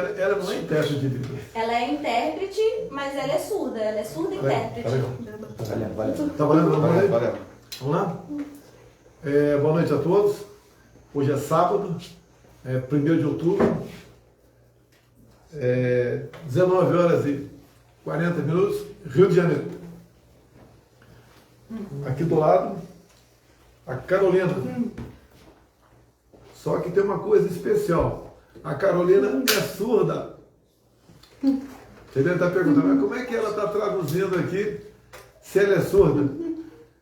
ela não é intérprete de Libras. Ela é intérprete, mas ela é surda. Ela é surda intérprete. Valeu. Tá valendo? Vamos lá? Boa noite a todos. Hoje é sábado, 1º de outubro, 19 horas e 40 minutos, Rio de Janeiro. Aqui do lado, a Carolina. Só que tem uma coisa especial. A Carolina é surda. Você deve estar perguntando, mas como é que ela está traduzindo aqui se ela é surda?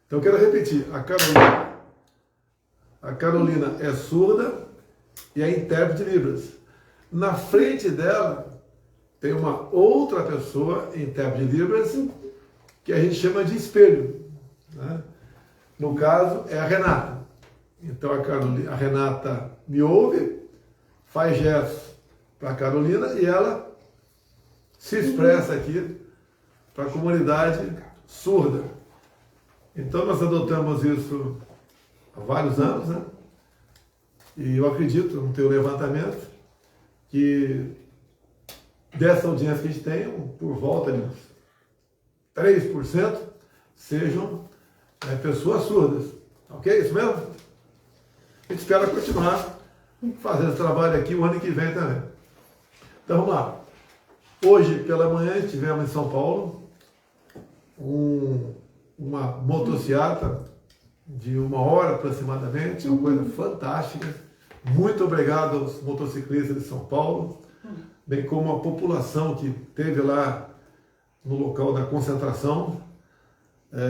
Então eu quero repetir. A Carolina é surda e é intérprete de Libras. Na frente dela tem uma outra pessoa, intérprete de Libras, que a gente chama de espelho, né? No caso, é a Renata. Então a Renata me ouve, faz gestos para a Carolina e ela se expressa aqui para a comunidade surda. Então nós adotamos isso há vários anos, né? E eu acredito, no teu levantamento, que dessa audiência que a gente tem, por volta de uns 3% sejam pessoas surdas. Ok? Isso mesmo? A gente espera continuar fazendo esse trabalho aqui o ano que vem também. Então vamos lá. Hoje pela manhã tivemos em São Paulo uma motociata de 1 hora aproximadamente, uma coisa fantástica. Muito obrigado aos motociclistas de São Paulo, bem como a população que esteve lá no local da concentração.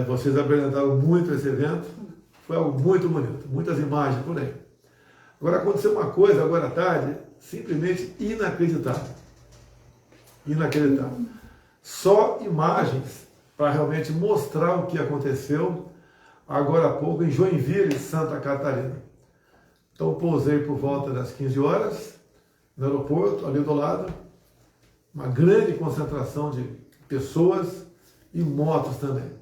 Vocês apresentaram muito esse evento, foi algo muito bonito, muitas imagens por aí. Agora aconteceu uma coisa agora à tarde, simplesmente inacreditável. Inacreditável. Só imagens para realmente mostrar o que aconteceu agora há pouco em Joinville, Santa Catarina. Então pousei por volta das 15 horas no aeroporto, ali do lado, uma grande concentração de pessoas e motos também.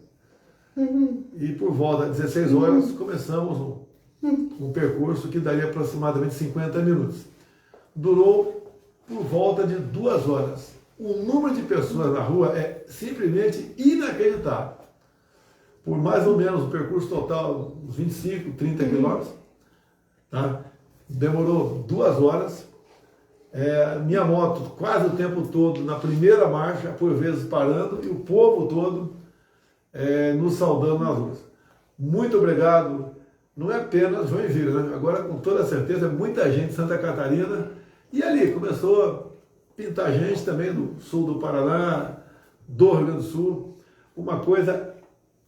E por volta das 16 horas começamos um percurso que daria aproximadamente 50 minutos. Durou por volta de 2 horas. O número de pessoas na rua é simplesmente inacreditável. Por mais ou menos o percurso total, uns 25, 30 quilômetros, tá? Demorou 2 horas. Minha moto quase o tempo todo na primeira marcha, por vezes parando, e o povo todo nos saudando nas ruas. Muito obrigado. Não é apenas Joinville, né? Agora com toda certeza muita gente de Santa Catarina, e ali começou a pintar gente também do sul do Paraná, do Rio Grande do Sul. Uma coisa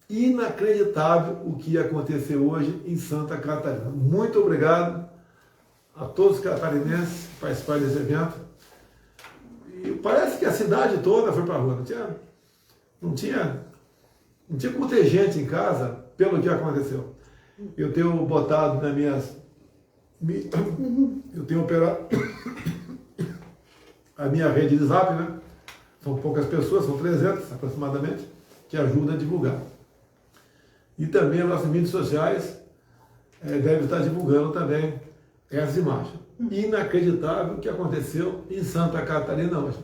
inacreditável o que aconteceu hoje em Santa Catarina. Muito obrigado a todos os catarinenses que participaram desse evento. E parece que a cidade toda foi para a rua. Não tinha como ter gente em casa pelo que aconteceu. Eu tenho botado nas minhas... Eu tenho operado a minha rede de Zap, né? São poucas pessoas, são 300 aproximadamente, que ajudam a divulgar. E também as nossas mídias sociais devem estar divulgando também essas imagens. Inacreditável o que aconteceu em Santa Catarina hoje.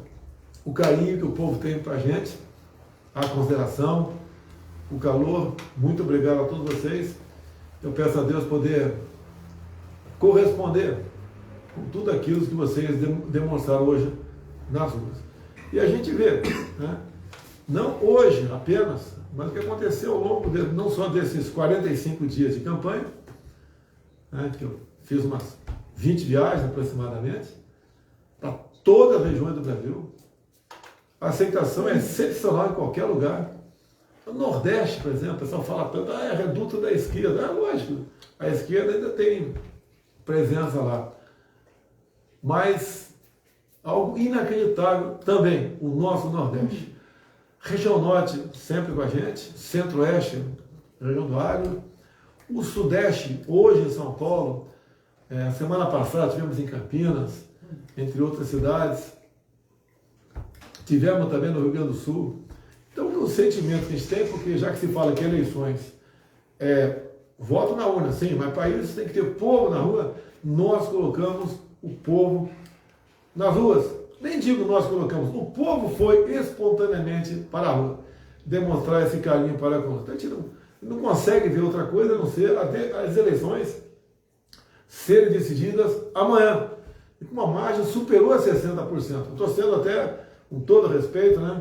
O carinho que o povo tem para a gente, a consideração, o calor. Muito obrigado a todos vocês. Eu peço a Deus poder corresponder com tudo aquilo que vocês demonstraram hoje nas ruas. E a gente vê, né? Não hoje apenas, mas o que aconteceu ao longo não só desses 45 dias de campanha, né, que eu fiz umas 20 viagens aproximadamente, para todas as regiões do Brasil. A aceitação é excepcional em qualquer lugar. No Nordeste, por exemplo, o pessoal fala tanto, é reduto da esquerda. É lógico, a esquerda ainda tem presença lá. Mas algo inacreditável também, o nosso Nordeste. Região Norte sempre com a gente, Centro-Oeste, região do Agro. O Sudeste, hoje em São Paulo, semana passada tivemos em Campinas, entre outras cidades. Tivemos também no Rio Grande do Sul. Então, o sentimento que a gente tem, porque já que se fala que eleições voto na urna, sim, mas para isso tem que ter povo na rua, nós colocamos o povo nas ruas. Nem digo nós colocamos, o povo foi espontaneamente para a rua demonstrar esse carinho para conosco. Então a gente não consegue ver outra coisa a não ser as eleições serem decididas amanhã. E com uma margem superou a 60%. Estou sendo até, com todo respeito, né?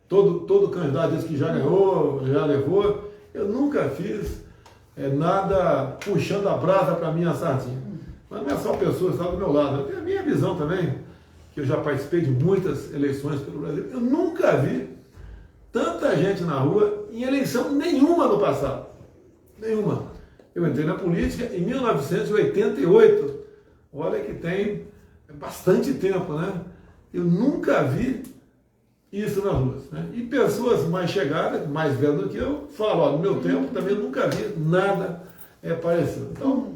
Todo candidato disse que já ganhou, já levou. Eu nunca fiz nada puxando a brasa para a minha sardinha. Mas não é só pessoas que estão do meu lado. Eu tenho a minha visão também, que eu já participei de muitas eleições pelo Brasil. Eu nunca vi tanta gente na rua em eleição nenhuma no passado. Nenhuma. Eu entrei na política em 1988. Olha que tem bastante tempo, né? Eu nunca vi isso nas ruas, né? E pessoas mais chegadas, mais velhas do que eu, falam, ó, no meu tempo também eu nunca vi nada parecido. Então,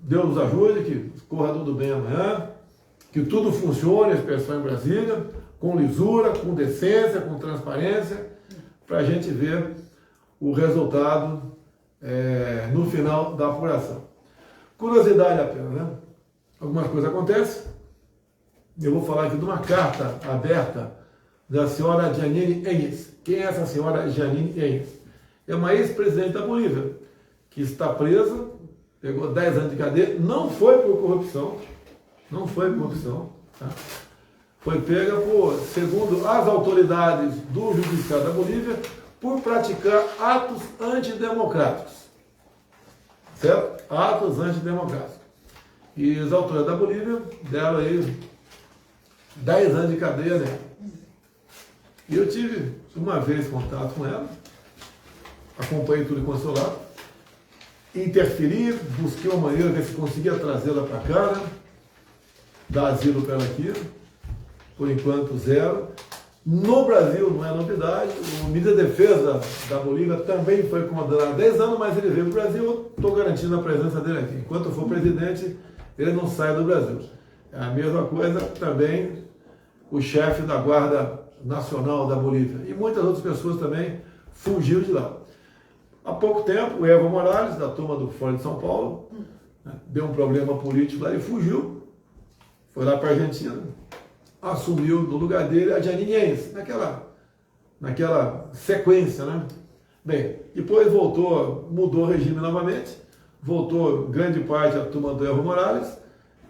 Deus nos ajude, que corra tudo bem amanhã, que tudo funcione, a expressão em Brasília, com lisura, com decência, com transparência, para a gente ver o resultado no final da apuração. Curiosidade apenas, né? Algumas coisas acontecem. Eu vou falar aqui de uma carta aberta da senhora Jeanine Áñez. Quem é essa senhora Jeanine Áñez? É uma ex-presidente da Bolívia, que está presa, pegou 10 anos de cadeia, não foi por corrupção, tá? Foi pega segundo as autoridades do Judiciário da Bolívia, por praticar atos antidemocráticos. Certo? Atos antidemocráticos. E as autoridades da Bolívia deram aí 10 anos de cadeia nela. E eu tive uma vez contato com ela, acompanhei tudo em consulado, interferi, busquei uma maneira de se conseguia trazê-la para cá, né? Dar asilo para ela aqui, por enquanto zero. No Brasil não é novidade, o ministro da Defesa da Bolívia também foi condenado a 10 anos, mas ele veio para o Brasil, eu estou garantindo a presença dele aqui. Enquanto eu for presidente, ele não sai do Brasil. É a mesma coisa também o chefe da Guarda Nacional da Bolívia. E muitas outras pessoas também fugiram de lá. Há pouco tempo, o Evo Morales, da turma do Fórum de São Paulo, né, deu um problema político lá e fugiu. Foi lá para a Argentina, assumiu no lugar dele a Jeanine Áñez, naquela sequência, né? Bem, depois voltou, mudou o regime novamente, voltou grande parte da turma do Evo Morales,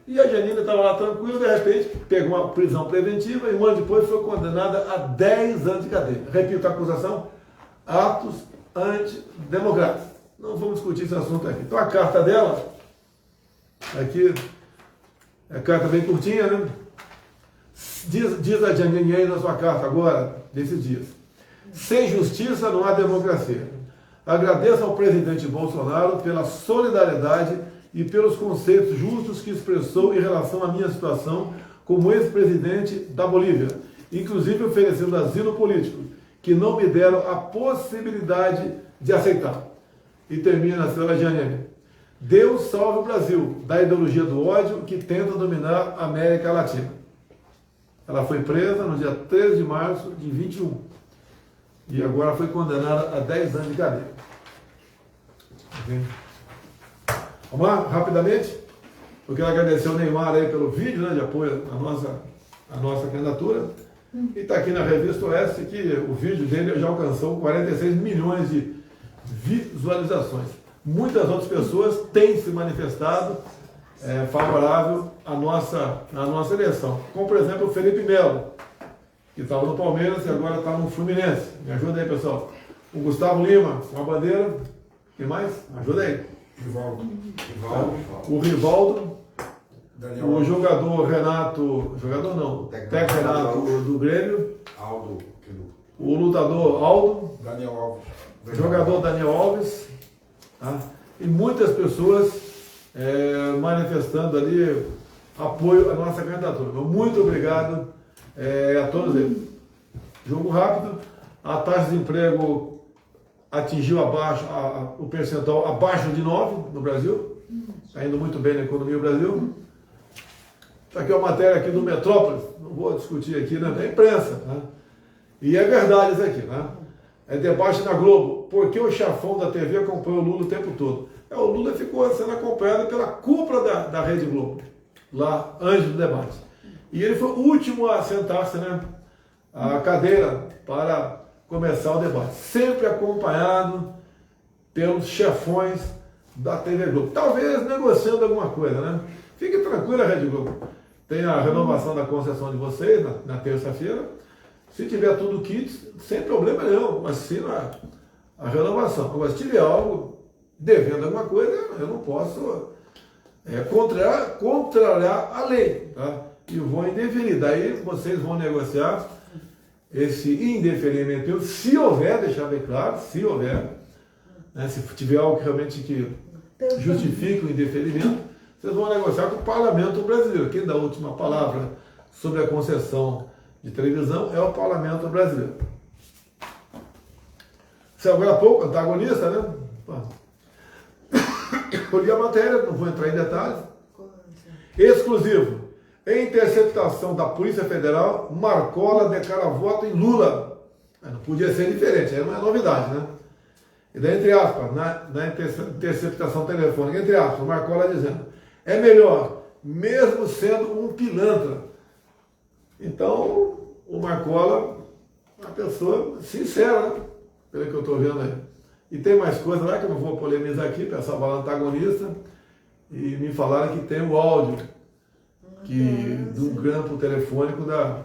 e a Jeanine estava lá tranquila, de repente pegou uma prisão preventiva e um ano depois foi condenada a 10 anos de cadeia. Repito a acusação, atos antidemocráticos. Não vamos discutir esse assunto aqui. Então a carta dela, aqui, a carta bem curtinha, né? Diz a Jeanine Áñez na sua carta agora, desses dias. Sem justiça não há democracia. Agradeço ao presidente Bolsonaro pela solidariedade e pelos conceitos justos que expressou em relação à minha situação como ex-presidente da Bolívia, inclusive oferecendo asilo político, que não me deram a possibilidade de aceitar. E termina a senhora Jeanine. Deus salve o Brasil da ideologia do ódio que tenta dominar a América Latina. Ela foi presa no dia 13 de março de 21 e agora foi condenada a 10 anos de cadeia. Okay. Vamos lá, rapidamente. Eu quero agradecer ao Neymar aí pelo vídeo, né, de apoio à nossa candidatura. E está aqui na Revista Oeste que o vídeo dele já alcançou 46 milhões de visualizações. Muitas outras pessoas têm se manifestado favorável à nossa eleição. Como, por exemplo, o Felipe Melo, que estava no Palmeiras e agora está no Fluminense. Me ajuda aí, pessoal. O Gustavo Lima, com a bandeira. Quem mais? Ajuda aí. Rivaldo. O Rivaldo. Daniel O Alves. jogador Renato. Jogador não. Técnico Renato do Grêmio. Aldo. O lutador Aldo. Daniel Alves. Jogador Daniel Alves. Tá? E muitas pessoas manifestando ali apoio à nossa candidatura. Muito obrigado a todos eles. Jogo rápido. A taxa de desemprego atingiu o percentual abaixo de 9 no Brasil. Está indo muito bem na economia do Brasil. Está aqui uma matéria aqui do Metrópolis. Não vou discutir aqui, né? É imprensa. Né? E é verdade isso aqui. Né? É debate na Globo. Por que o chefão da TV acompanha o Lula o tempo todo? O Lula ficou sendo acompanhado pela cúpula da Rede Globo. lá antes do debate. E ele foi o último a sentar-se, né, à cadeira para começar o debate, sempre acompanhado pelos chefões da TV Globo, talvez negociando alguma coisa, né? Fique tranquila, Rede Globo, tem a renovação da concessão de vocês na terça-feira, se tiver tudo kit, sem problema nenhum, assina a renovação. Agora, se tiver algo devendo alguma coisa, eu não posso contrariar a lei, tá? E vou indeferir, daí vocês vão negociar esse indeferimento, se houver, deixar bem claro, se houver, né, se tiver algo realmente que justifique o indeferimento, vocês vão negociar com o Parlamento Brasileiro. Quem dá a última palavra sobre a concessão de televisão é o Parlamento Brasileiro. Você agora há pouco, antagonista, né? Eu li a matéria, não vou entrar em detalhes. Exclusivo. Em interceptação da Polícia Federal, Marcola declara voto em Lula. Não podia ser diferente, aí não é novidade, né? E daí, entre aspas, na interceptação telefônica, entre aspas, Marcola dizendo, é melhor, mesmo sendo um pilantra. Então, o Marcola é uma pessoa sincera, né? Pelo que eu estou vendo aí. E tem mais coisa lá que eu não vou polemizar aqui, para salvar o antagonista, e me falaram que tem o áudio do grampo telefônico da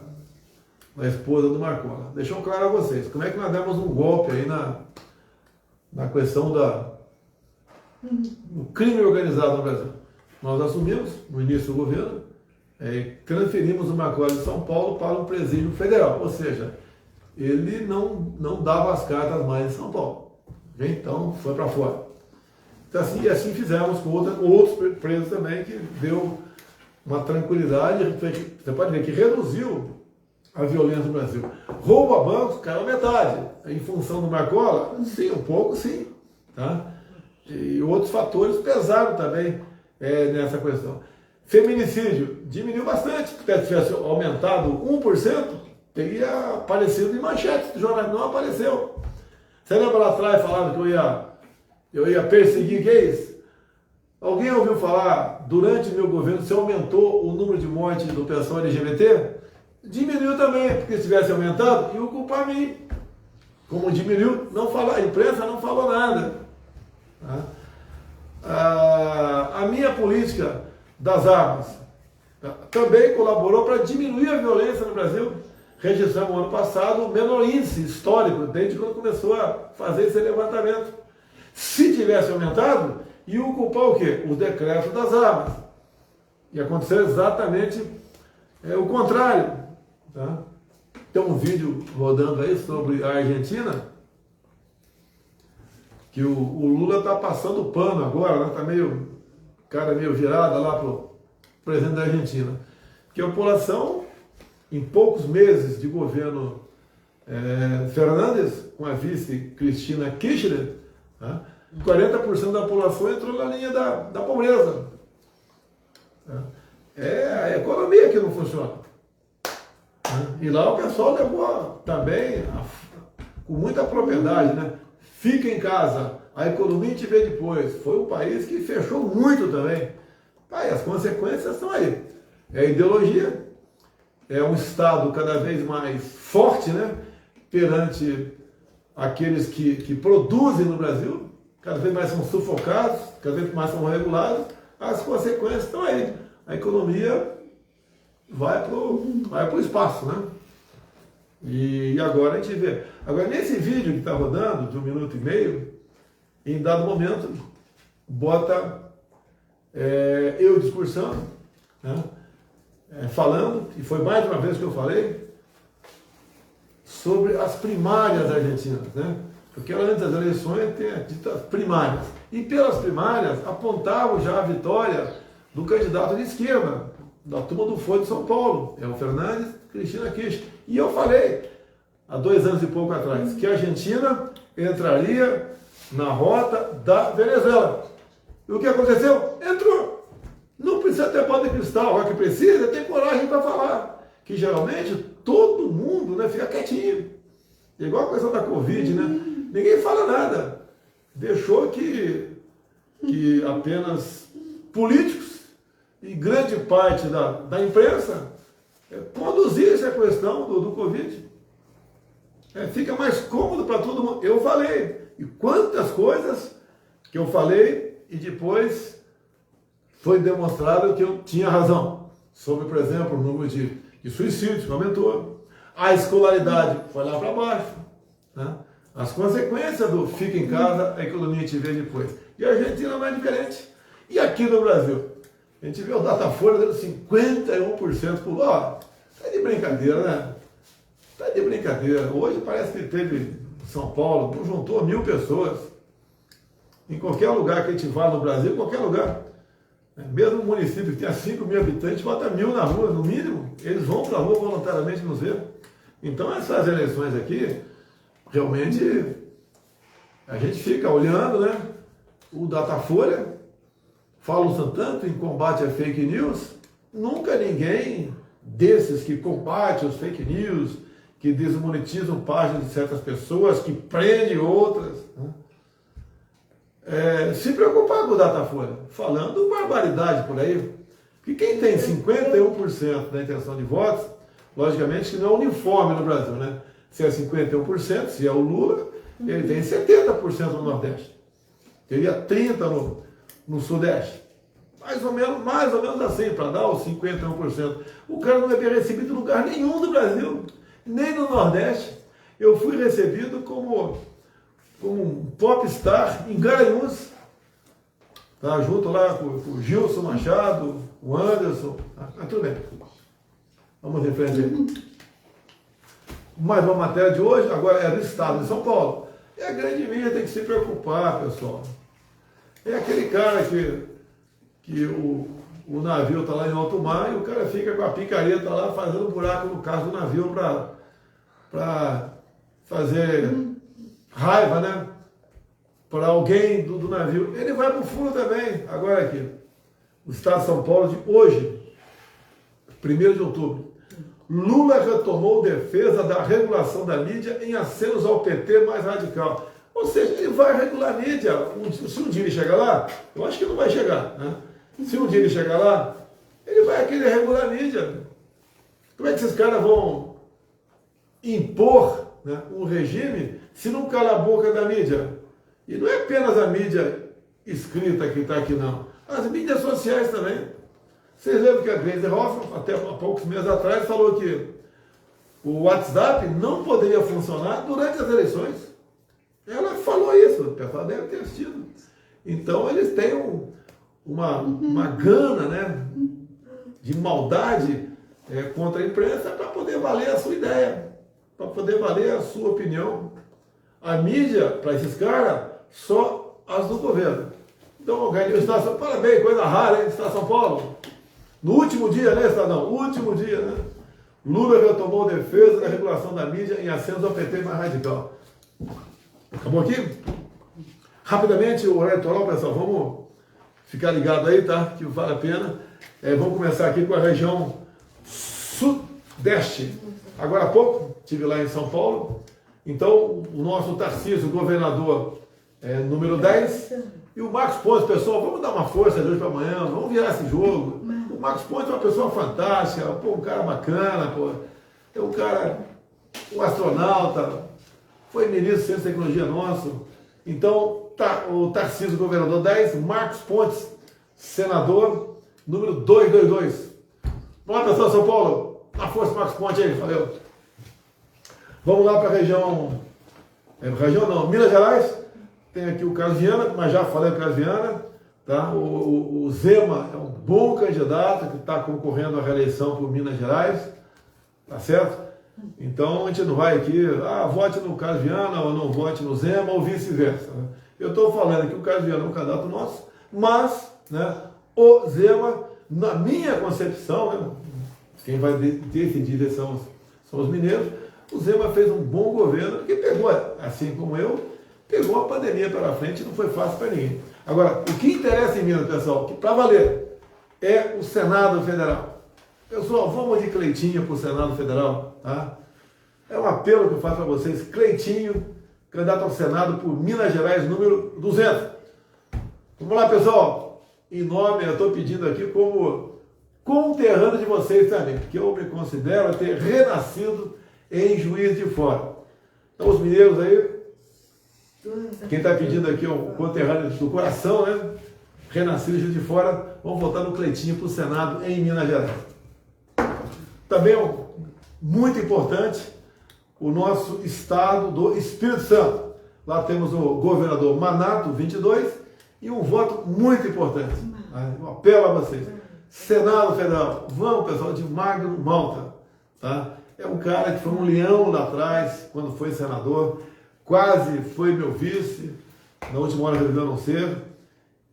esposa do Marcola. Deixou claro a vocês, como é que nós demos um golpe aí na questão do crime organizado no Brasil. Nós assumimos, no início do governo, transferimos o Marcola de São Paulo para um presídio federal, ou seja, ele não dava as cartas mais em São Paulo. Então, foi para fora. Então, assim fizemos com outros presos também, que deu uma tranquilidade. Você pode ver que reduziu a violência no Brasil. Roubo a bancos caiu metade. Em função do Marcola, sim, um pouco sim. Tá? E outros fatores pesaram também nessa questão. Feminicídio diminuiu bastante. Se tivesse aumentado 1%, teria aparecido em manchetes do jornal, não apareceu. Você lembra lá atrás falando que eu ia perseguir gays? Alguém ouviu falar, durante o meu governo, se aumentou o número de mortes do pessoal LGBT? Diminuiu também, porque se tivesse aumentado, iam culpar mim. Como diminuiu, a imprensa não falou nada. A minha política das armas também colaborou para diminuir a violência no Brasil. Registramos no ano passado o menor índice histórico, desde quando começou a fazer esse levantamento. Se tivesse aumentado, iam culpar o quê? O decreto das armas. E aconteceu exatamente o contrário. Tá? Tem um vídeo rodando aí sobre a Argentina, que o Lula está passando pano agora, está cara meio virada lá para o presidente da Argentina. Que a população, em poucos meses de governo Fernandes, com a vice Cristina Kirchner, tá? 40% da população entrou na linha da pobreza. Tá? É a economia que não funciona. E lá o pessoal levou também, com muita propriedade, né? Fica em casa, a economia te vê depois. Foi um país que fechou muito também. E as consequências estão aí. É a ideologia, é um Estado cada vez mais forte, né? Perante aqueles que produzem no Brasil, cada vez mais são sufocados, cada vez mais são regulados, as consequências estão aí. A economia vai para o espaço, né? E agora a gente vê. Agora, nesse vídeo que está rodando, de 1 minuto e meio, em dado momento, bota eu discursando, né? Falando, e foi mais uma vez que eu falei, sobre as primárias argentinas, né? Porque antes das eleições tem as primárias. E pelas primárias apontavam já a vitória do candidato de esquerda, da turma do Folha de São Paulo, o Fernandes, Cristina Kirchner. E eu falei, há 2 anos e pouco atrás, que a Argentina entraria na rota da Venezuela. E o que aconteceu? Entrou. Não precisa ter bola de cristal, o que precisa ter coragem para falar. Que geralmente todo mundo, né, fica quietinho. Igual a questão da Covid, né? Ninguém fala nada. Deixou que apenas políticos e grande parte da imprensa conduzir essa questão do Covid. Fica mais cômodo para todo mundo. Eu falei, e quantas coisas que eu falei e depois foi demonstrado que eu tinha razão. Sobre, por exemplo, o número de suicídios que aumentou, a escolaridade foi lá para baixo, né? As consequências do fica em casa, a economia a gente vê depois. E a Argentina não é diferente. E aqui no Brasil? A gente vê o Datafolha dando 51% por lá. Tá de brincadeira, né? Tá de brincadeira. Hoje parece que teve São Paulo, juntou 1.000 pessoas. Em qualquer lugar que a gente vá no Brasil, qualquer lugar. Mesmo um município que tenha 5.000 habitantes, bota 1.000 na rua, no mínimo. Eles vão para a rua voluntariamente nos ver. Então essas eleições aqui, realmente, a gente fica olhando, né? O Datafolha, falam tanto em combate a fake news, nunca ninguém desses que combate os fake news, que desmonetizam páginas de certas pessoas, que prendem outras, né? Se preocupar com o Datafolha, falando barbaridade por aí. Porque quem tem 51% da intenção de votos, logicamente que não é uniforme no Brasil, né? Se é 51%, se é o Lula, ele tem 70% no Nordeste. Teria 30% no Sudeste. Mais ou menos assim, para dar os 51%. O cara não é bem recebido em lugar nenhum do Brasil, nem no Nordeste. Eu fui recebido como um popstar em Garanhuns, tá? Junto lá com o Gilson Machado, o Anderson. Tudo bem. Vamos em frente aí. Mais uma matéria de hoje, agora é do estado de São Paulo. E a grande mídia tem que se preocupar, pessoal. É aquele cara que o navio está lá em alto mar e o cara fica com a picareta lá fazendo buraco no carro do navio para fazer raiva, né? Para alguém do navio. Ele vai para o fundo também. Agora aqui, o estado de São Paulo de hoje, 1º de outubro. Lula retomou defesa da regulação da mídia em acenos ao PT mais radical. Ou seja, ele vai regular a mídia. Se um dia ele chegar lá, eu acho que não vai chegar, né? Se um dia ele chegar lá, ele vai querer regular a mídia. Como é que esses caras vão impor, né, um regime se não cala a boca da mídia? E não é apenas a mídia escrita que está aqui, não. As mídias sociais também. Vocês lembram que a Gleisi Hoffmann, até há poucos meses atrás, falou que o WhatsApp não poderia funcionar durante as eleições. Ela falou isso, o pessoal deve ter assistido. Então eles têm uma gana, né, de maldade contra a imprensa para poder valer a sua ideia, para poder valer a sua opinião. A mídia, para esses caras, só as do governo. Então, ganhou Estado, parabéns, coisa rara, hein, Estado de São Paulo. No último dia, né, Estadão? Último dia, né? Lula retomou defesa da regulação da mídia em acenos ao PT mais radical. Acabou aqui? Rapidamente, o horário eleitoral, pessoal, vamos ficar ligado aí, tá? Que vale a pena. Vamos começar aqui com a região sudeste. Agora há pouco, estive lá em São Paulo. Então, o nosso Tarcísio, governador número 10, e o Marcos Pontes, pessoal, vamos dar uma força de hoje para amanhã, vamos virar esse jogo. O Marcos Pontes é uma pessoa fantástica, pô, um cara bacana, pô. É um cara, um astronauta, foi ministro de Ciência e Tecnologia nosso. Então, o Tarcísio, governador 10, Marcos Pontes, senador, número 222. Vamos lá, pessoal, São Paulo, na força Marcos Pontes aí, valeu. Vamos lá para a região Minas Gerais. Tem aqui o Carlos Viana, mas já falei do Carlos Viana, tá? O Zema é um bom candidato que está concorrendo à reeleição por Minas Gerais, tá certo? Então a gente não vai aqui, vote no Carlos Viana ou não vote no Zema ou vice-versa, né? Eu estou falando que o Carlos Viana é um candidato nosso, mas, né, o Zema, na minha concepção, né, quem vai decidir são os mineiros, o Zema fez um bom governo, porque pegou, assim como eu, pegou a pandemia pela frente e não foi fácil para ninguém. Agora, o que interessa em Minas, pessoal, que para valer, é o Senado Federal. Pessoal, vamos de Cleitinho para o Senado Federal, tá? É um apelo que eu faço para vocês. Cleitinho, candidato ao Senado por Minas Gerais, número 200. Vamos lá, pessoal. Em nome, eu estou pedindo aqui como conterrâneo de vocês também, porque eu me considero ter renascido em Juiz de Fora. Então os mineiros aí, quem está pedindo aqui é um conterrâneo do coração, né? Renascido em Juiz de Fora, vamos votar no Cleitinho para o Senado em Minas Gerais. Também muito importante, o nosso estado do Espírito Santo. Lá temos o governador Manato, 22, e um voto muito importante. Eu apelo a vocês. Senado Federal, vamos pessoal, de Magno Malta. Tá? É um cara que foi um leão lá atrás, quando foi senador, quase foi meu vice, na última hora resolveu não ser,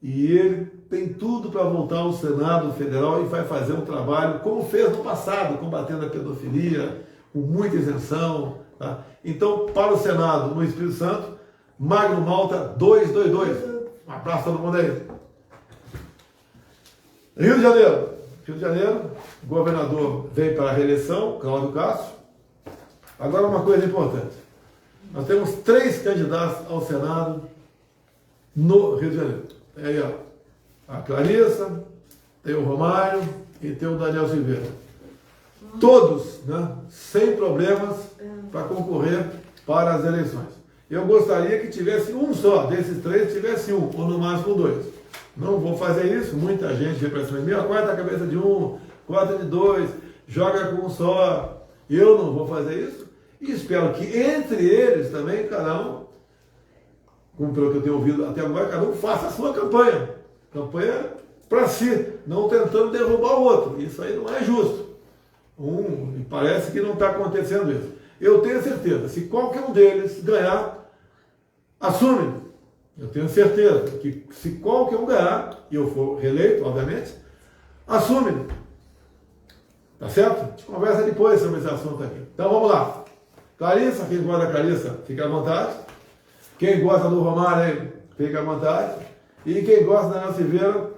e ele tem tudo para voltar ao Senado Federal e vai fazer um trabalho, como fez no passado, combatendo a pedofilia, com muita isenção. Tá? Então, para o Senado, no Espírito Santo, Magno Malta 222. Um abraço a todo mundo aí. Rio de Janeiro. Rio de Janeiro, o governador veio para a reeleição, Cláudio Castro. Agora uma coisa importante. Nós temos 3 candidatos ao Senado no Rio de Janeiro. Tem aí, ó, a Clarissa, tem o Romário e tem o Daniel Silveira. Todos, né, sem problemas para concorrer para as eleições. Eu gostaria que tivesse um só, desses 3 tivesse um, ou no máximo 2. Não vou fazer isso, muita gente vem para cima de mim, corta a cabeça de um, corta de 2, joga com um só. Eu não vou fazer isso e espero que entre eles também, cada um, como pelo que eu tenho ouvido até agora, cada um faça a sua campanha. Campanha para si, não tentando derrubar o outro. Isso aí não é justo. Me parece que não está acontecendo isso. Eu tenho certeza, se qualquer um deles ganhar, assume. Eu tenho certeza que se qualquer um ganhar, e eu for reeleito, obviamente, assume. Tá certo? A gente conversa depois sobre esse assunto aqui. Então vamos lá. Clarissa, quem gosta da Clarissa, fica à vontade. Quem gosta do Romário aí, fica à vontade. E quem gosta da Ana Silveira,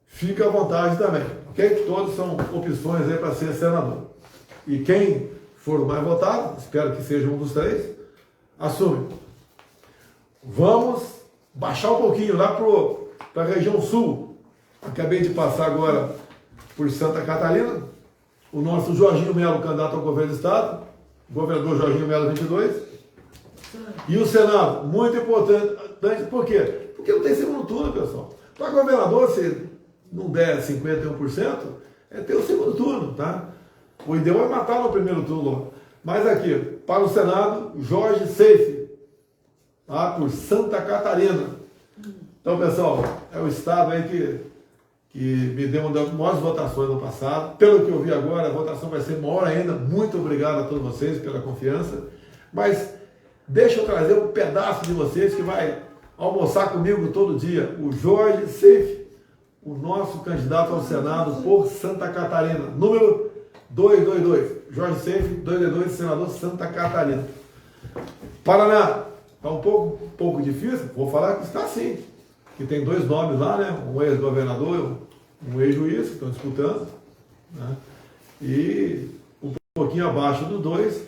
fica à vontade também. Ok? Todos são opções aí para ser senador. E quem for o mais votado, espero que seja um dos 3, assume. Vamos baixar um pouquinho lá para a região sul. Acabei de passar agora por Santa Catarina. O nosso Jorginho Melo, candidato ao governo do estado. Governador Jorginho Melo, 22. E o Senado, muito importante, por quê? Porque não tem segundo turno, pessoal. Para governador, se não der 51%, é ter o segundo turno, tá? O ideal é matar no primeiro turno. Mas aqui, para o Senado, Jorge Seife, tá? Por Santa Catarina. Então, pessoal, é o estado aí que me deu uma das maiores votações no passado. Pelo que eu vi agora, a votação vai ser maior ainda. Muito obrigado a todos vocês pela confiança. Mas deixa eu trazer um pedaço de vocês que vai almoçar comigo todo dia. O Jorge Seife, o nosso candidato ao Senado por Santa Catarina. Número 222. Jorge Seife, 222, senador Santa Catarina. Paraná, está um pouco difícil, vou falar que está assim. Que tem 2 nomes lá, né? Um ex-governador, um ex-juiz que estão disputando. Né? E um pouquinho abaixo do 2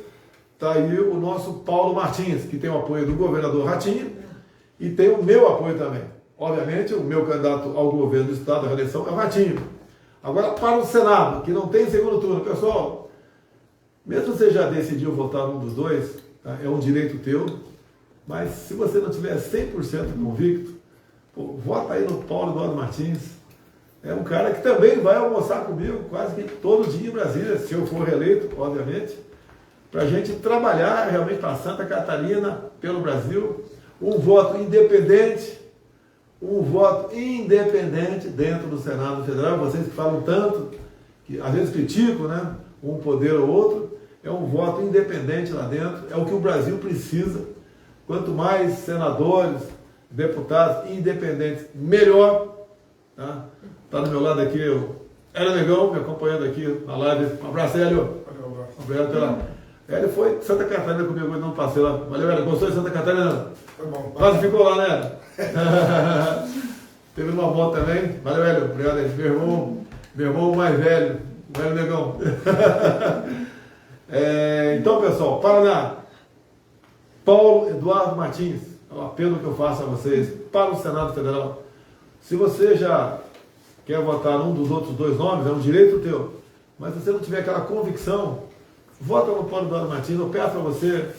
está aí o nosso Paulo Martins, que tem o apoio do governador Ratinho e tem o meu apoio também. Obviamente, o meu candidato ao governo do estado da reeleição é o Ratinho. Agora, para o Senado, que não tem segundo turno, pessoal, mesmo você já decidiu votar num dos 2, tá? É um direito teu, mas se você não tiver 100% convicto, vota aí no Paulo Eduardo Martins. É um cara que também vai almoçar comigo quase que todo dia em Brasília, se eu for reeleito, obviamente, para a gente trabalhar realmente para Santa Catarina, pelo Brasil, um voto independente dentro do Senado Federal. Vocês que falam tanto, que às vezes criticam, né, um poder ou outro, é um voto independente lá dentro, é o que o Brasil precisa. Quanto mais senadores, deputados independentes, melhor. Tá do meu lado aqui o Hélio Negão, me acompanhando aqui na live. Um abraço, Hélio. Obrigado pela... Hélio foi de Santa Catarina comigo, não passei lá. Valeu, Hélio. Gostou de Santa Catarina? Foi bom. Quase ficou lá, né? Teve uma moto também. Valeu, Hélio. Obrigado, Hélio. Meu irmão mais velho, o Hélio Negão. Então, pessoal, Paraná. Paulo Eduardo Martins. É o apelo que eu faço a vocês para o Senado Federal. Se você já quer votar num dos outros dois nomes, é um direito teu. Mas se você não tiver aquela convicção, vota no Paulo Eduardo Martins. Eu peço para você,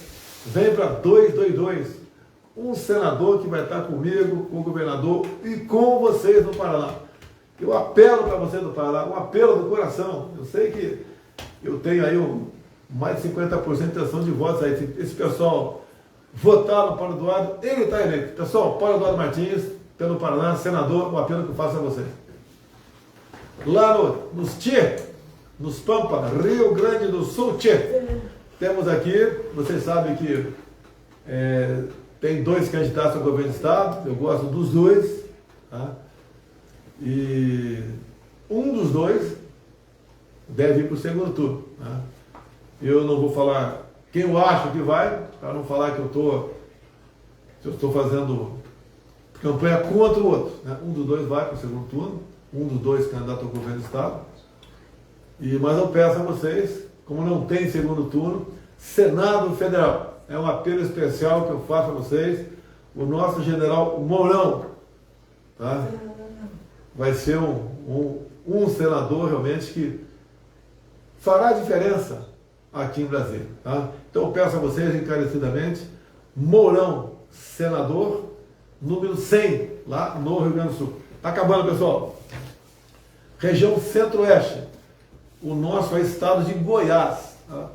vem para 222, um senador que vai estar comigo, com o governador e com vocês no Paraná. Eu apelo para vocês do Paraná, um apelo do coração. Eu sei que eu tenho aí mais de 50% de intenção de votos aí. Esse pessoal votar no Paulo Eduardo, ele está eleito. Pessoal, Paulo Eduardo Martins, pelo Paraná, senador, o apelo que eu faço a vocês. Lá nos Tchê, nos Pampa, Rio Grande do Sul, Tchê, temos aqui, vocês sabem que tem dois candidatos ao governo do estado, eu gosto dos dois, tá? E um dos dois deve ir para o segundo turno, tá? Eu não vou falar quem eu acho que vai, para não falar que eu estou fazendo campanha contra o outro, né? Um dos dois vai para o segundo turno, um dos dois candidato ao governo do estado. Mas eu peço a vocês, como não tem segundo turno, Senado Federal. É um apelo especial que eu faço a vocês. O nosso general Mourão, tá? Vai ser um senador realmente que fará diferença aqui em Brasília. Tá? Então eu peço a vocês encarecidamente, Mourão, senador, número 100, lá no Rio Grande do Sul. Está acabando, pessoal. Região Centro-Oeste. O nosso é o estado de Goiás. Tá?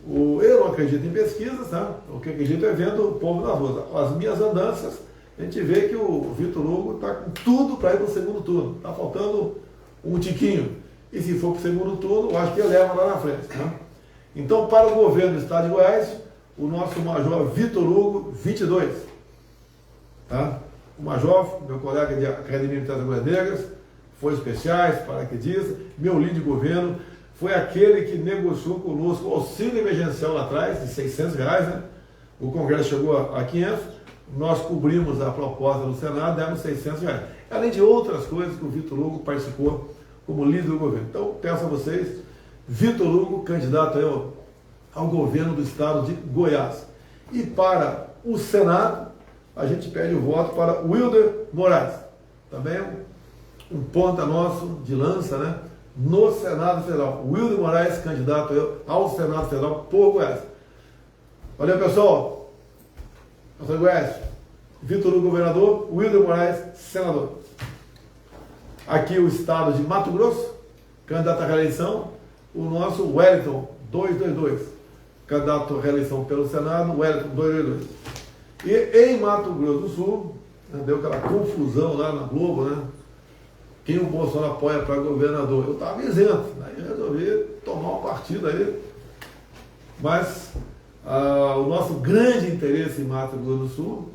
Eu não acredito em pesquisas, tá? O que acredito é vendo o povo na rua. As minhas andanças, a gente vê que o Vitor Hugo está com tudo para ir para o segundo turno. Está faltando um tiquinho. E se for para o segundo turno, eu acho que ele leva lá na frente. Tá? Então, para o governo do estado de Goiás, o nosso major Vitor Hugo, 22. Tá? O major, meu colega de Academia Militar das Agulhas Negras, Forças Especiais, paraquedistas, meu líder de governo, foi aquele que negociou conosco o auxílio emergencial lá atrás, de R$600, né? O Congresso chegou a 500, nós cobrimos a proposta do Senado, demos R$600. Além de outras coisas que o Vitor Hugo participou como líder do governo. Então, peço a vocês, Vitor Hugo, candidato aí ao governo do estado de Goiás. E para o Senado, a gente pede o voto para Wilder Moraes. Também um ponta nosso de lança, né? No Senado Federal. Wilder Moraes, candidato ao Senado Federal por Goiás. Valeu, pessoal. Eu sou Goiás. Vitor Hugo, governador. Wilder Moraes, senador. Aqui o estado de Mato Grosso, candidato à reeleição, o nosso Wellington, 222. Candidato à reeleição pelo Senado, Wellington, 222. E em Mato Grosso do Sul, né, deu aquela confusão lá na Globo, né? Quem o Bolsonaro apoia para governador? Eu estava isento, aí resolvi tomar um partido aí. Mas o nosso grande interesse em Mato Grosso do Sul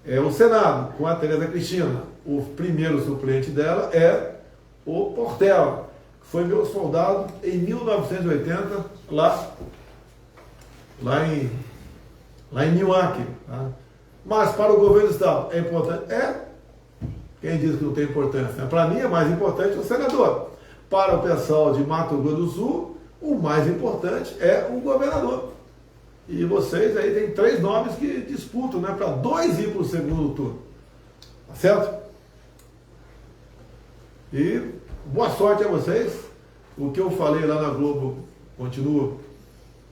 é o Senado, com a Tereza Cristina. O primeiro suplente dela é o Portela, que foi meu soldado em 1980, lá em Nioaque. Tá? Mas para o governo do estado é importante? Quem diz que não tem importância? Para mim é mais importante o senador. Para o pessoal de Mato Grosso do Sul, o mais importante é o governador. E vocês aí tem 3 nomes que disputam, né? Para 2 ir para o segundo turno. Tá certo? E boa sorte a vocês. O que eu falei lá na Globo, continuo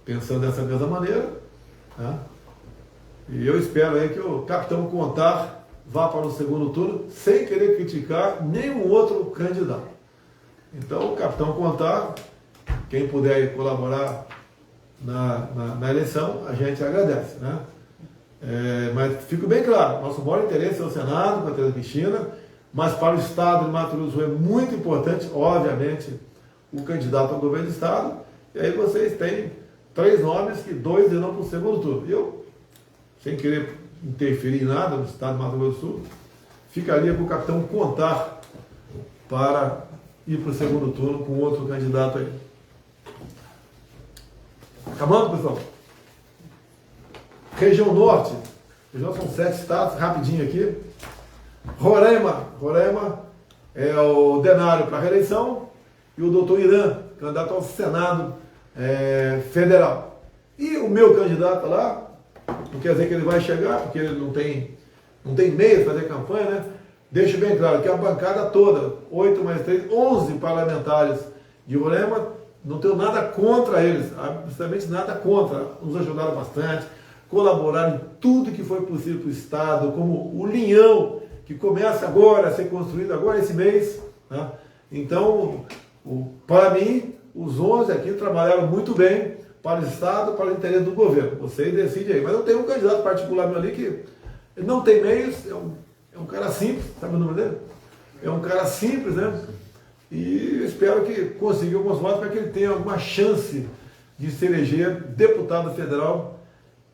pensando dessa mesma maneira. Tá? E eu espero aí que o capitão Contar vá para o segundo turno sem querer criticar nenhum outro candidato. Então, o capitão Contar, quem puder aí colaborar na eleição, a gente agradece, né? Mas fica bem claro, nosso maior interesse é o Senado, com a Tereza Cristina, mas para o estado de Mato Grosso do Sul é muito importante, obviamente, o candidato ao governo do estado, e aí vocês têm 3 nomes que 2 irão para o segundo turno. E eu, sem querer interferir em nada no estado de Mato Grosso do Sul, ficaria com o capitão Contar para ir para o segundo turno com outro candidato aí. Acabando, pessoal? Região Norte, região são 7 estados, rapidinho aqui. Roraima é o Denário para a reeleição e o doutor Irã, candidato ao Senado Federal. E o meu candidato lá, não quer dizer que ele vai chegar, porque ele não tem meio de fazer campanha, né? Deixo bem claro que a bancada toda, 8 mais 3, 11 parlamentares de Roraima, não tenho nada contra eles, absolutamente nada contra, nos ajudaram bastante, colaboraram em tudo que foi possível para o Estado, como o Linhão, que começa agora a ser construído agora esse mês, né? Então, para mim, os 11 aqui trabalharam muito bem para o Estado, para o interesse do governo. Vocês decidem aí. Mas eu tenho um candidato particular meu ali que não tem meios, é um cara simples, sabe o nome dele? É um cara simples, né? E espero que consiga alguns votos para que ele tenha alguma chance de se eleger deputado federal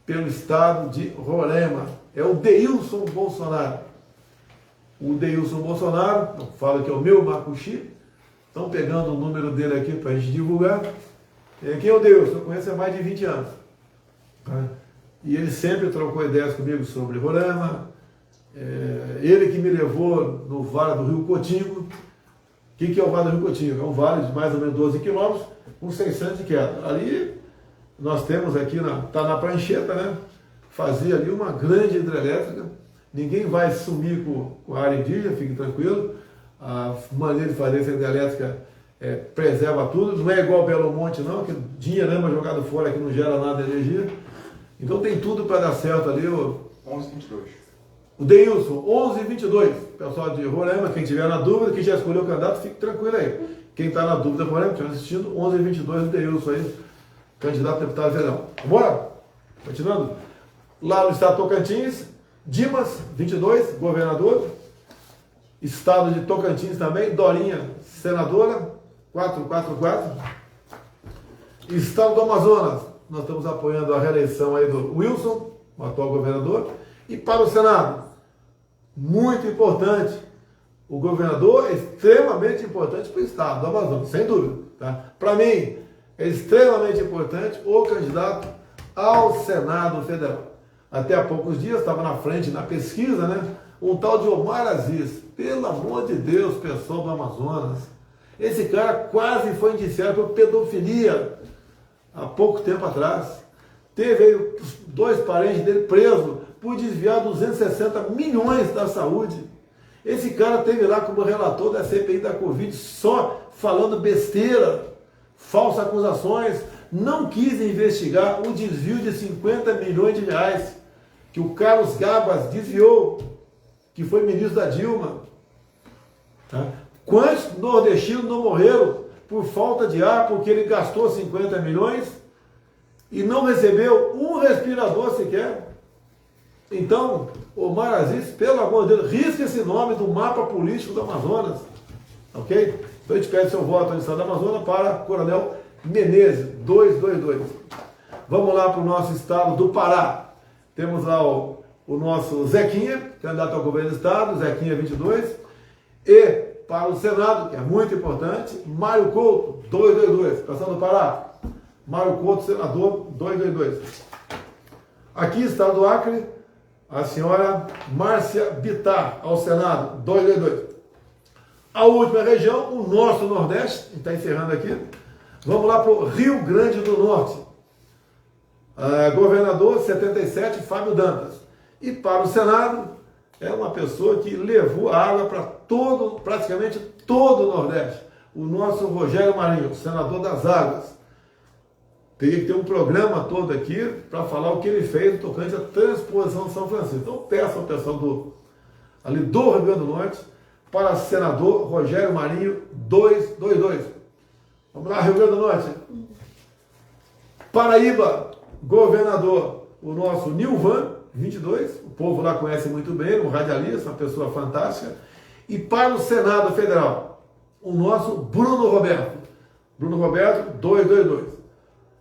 pelo estado de Roraima. É o Deilson Bolsonaro. O Deilson Bolsonaro, eu falo que é o meu Macuxi, estão pegando o número dele aqui para a gente divulgar. Quem é o Deilson? Eu conheço há mais de 20 anos. Tá? E ele sempre trocou ideias comigo sobre Roraima. Ele que me levou no Vale do Rio Cotingo. O que é o Vale do Rio Cotingo? É um vale de mais ou menos 12 quilômetros, com 600 de queda. Ali nós temos aqui, está na prancheta, né? Fazer ali uma grande hidrelétrica. Ninguém vai sumir com a área indígena, fique tranquilo. A maneira de fazer essa hidrelétrica preserva tudo. Não é igual Belo Monte, não, que dinheirama jogado fora que não gera nada de energia. Então tem tudo para dar certo ali. 1122. O Deilson, 1122. Pessoal de Roraima, quem tiver na dúvida, quem já escolheu o candidato, fique tranquilo aí. Quem está na dúvida, Roraima, estiver assistindo, 1122 do Deilson aí, candidato a deputado federal. Vambora? Continuando. Lá no estado de Tocantins, Dimas, 22, governador. Estado de Tocantins também, Dorinha, senadora, 444. Estado do Amazonas, nós estamos apoiando a reeleição aí do Wilson, o atual governador. E para o Senado, muito importante, o governador é extremamente importante para o estado do Amazonas, sem dúvida. Tá? Para mim, é extremamente importante o candidato ao Senado Federal. Até há poucos dias estava na frente na pesquisa, né? Um tal de Omar Aziz. Pelo amor de Deus, pessoal do Amazonas. Esse cara quase foi indiciado por pedofilia há pouco tempo atrás. Teve aí os 2 parentes dele presos por desviar 260 milhões da saúde. Esse cara teve lá como relator da CPI da Covid só falando besteira, falsas acusações, não quis investigar o desvio de 50 milhões de reais que o Carlos Gabas desviou, que foi ministro da Dilma. Tá? Quantos nordestinos não morreram por falta de ar porque ele gastou 50 milhões e não recebeu um respirador sequer? Então, Omar Aziz, pelo amor de Deus, risca esse nome do mapa político do Amazonas. Ok? Então a gente pede seu voto no estado do Amazonas para Coronel Menezes, 222. Vamos lá para o nosso estado do Pará. Temos lá o nosso Zequinha, candidato ao governo do estado, Zequinha 22. E para o Senado, que é muito importante, Mário Couto, 222. Pessoal do Pará, Mário Couto, senador, 222. Aqui, estado do Acre, a senhora Márcia Bittar, ao Senado, 222. A última região, o nosso Nordeste, a gente está encerrando aqui. Vamos lá para o Rio Grande do Norte. Governador 77, Fábio Dantas. E para o Senado, é uma pessoa que levou a água para praticamente todo o Nordeste. O nosso Rogério Marinho, senador das águas. Teria que ter um programa todo aqui para falar o que ele fez tocante à transposição de São Francisco. Então peço ao pessoal do Rio Grande do Norte para senador Rogério Marinho 222. Vamos lá, Rio Grande do Norte. Paraíba, governador, o nosso Nilvan 22. O povo lá conhece muito bem, um radialista, uma pessoa fantástica. E para o Senado Federal, o nosso Bruno Roberto. Bruno Roberto 222.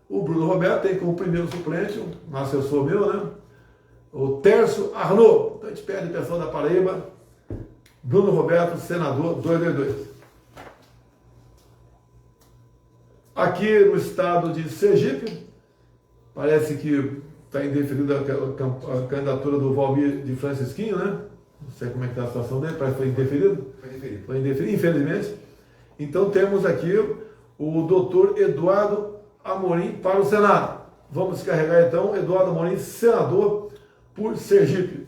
O Bruno Roberto tem como primeiro suplente, um assessor meu, né? O Tércio Arnaud. Então a gente pede o pessoal da Paraíba. Bruno Roberto, senador 222. Aqui no estado de Sergipe, parece que está indeferida a candidatura do Valmir de Francisquinho, né? Não sei como é que está a situação dele, parece que foi indeferido. Foi indeferido, infelizmente. Então temos aqui o doutor Eduardo Amorim para o Senado. Vamos descarregar então Eduardo Amorim, senador por Sergipe.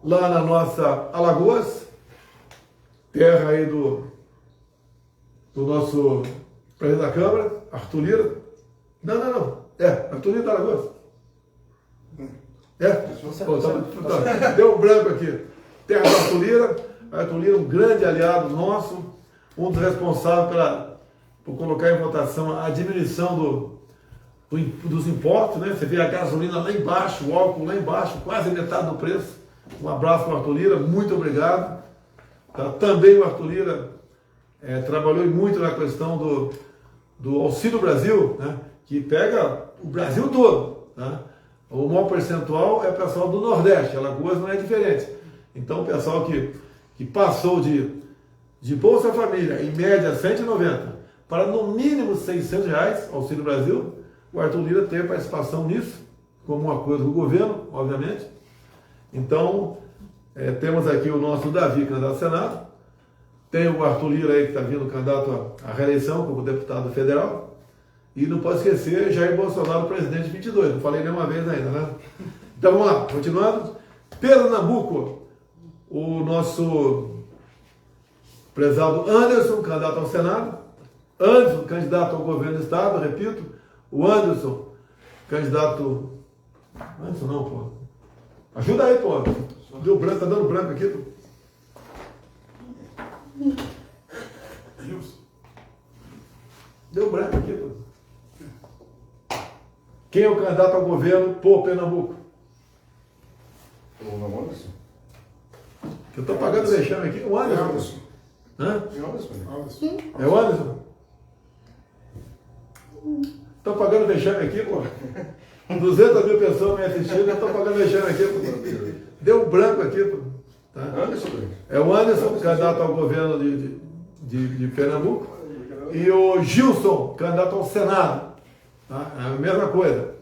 lá na nossa Alagoas, terra aí do nosso presidente da Câmara, Arthur Lira. Não. Arthur Lira da Alagoas. Deu um branco aqui. Terra do Arthur Lira. Arthur Lira, um grande aliado nosso, um dos responsáveis por colocar em votação a diminuição dos impostos, né? Você vê a gasolina lá embaixo, o álcool lá embaixo, quase metade do preço. Um abraço para o Arthur Lira, muito obrigado. Tá? Também o Arthur Lira trabalhou muito na questão do Auxílio Brasil, né? Que pega o Brasil todo. Tá? O maior percentual é o pessoal do Nordeste, Alagoas não é diferente. Então o pessoal que passou de Bolsa Família, em média 190, para no mínimo R$600, Auxílio Brasil, o Arthur Lira tem participação nisso, como um acordo do governo, obviamente. Então, temos aqui o nosso Davi, candidato ao Senado, tem o Arthur Lira aí que está vindo candidato à reeleição como deputado federal, e não pode esquecer Jair Bolsonaro, presidente de 22, não falei nenhuma vez ainda, né? Então vamos lá, continuando. Pernambuco, o nosso prezado Anderson, candidato ao Senado, Anderson, candidato ao governo do estado, repito, o Anderson, candidato... Anderson não, pô. Ajuda aí, pô. Deu branco, tá dando branco aqui, pô. Deu branco aqui, pô. Quem é o candidato ao governo por Pernambuco? O Anderson. Eu tô pagando vexame aqui. O Anderson. Hã? É o Anderson? Estou pagando vexame aqui, pô. 200 mil pessoas me assistindo, eu estou pagando vexame aqui, pô. Deu um branco aqui, pô. Tá? É o Anderson, candidato ao governo de Pernambuco. E o Gilson, candidato ao Senado. Tá? É a mesma coisa.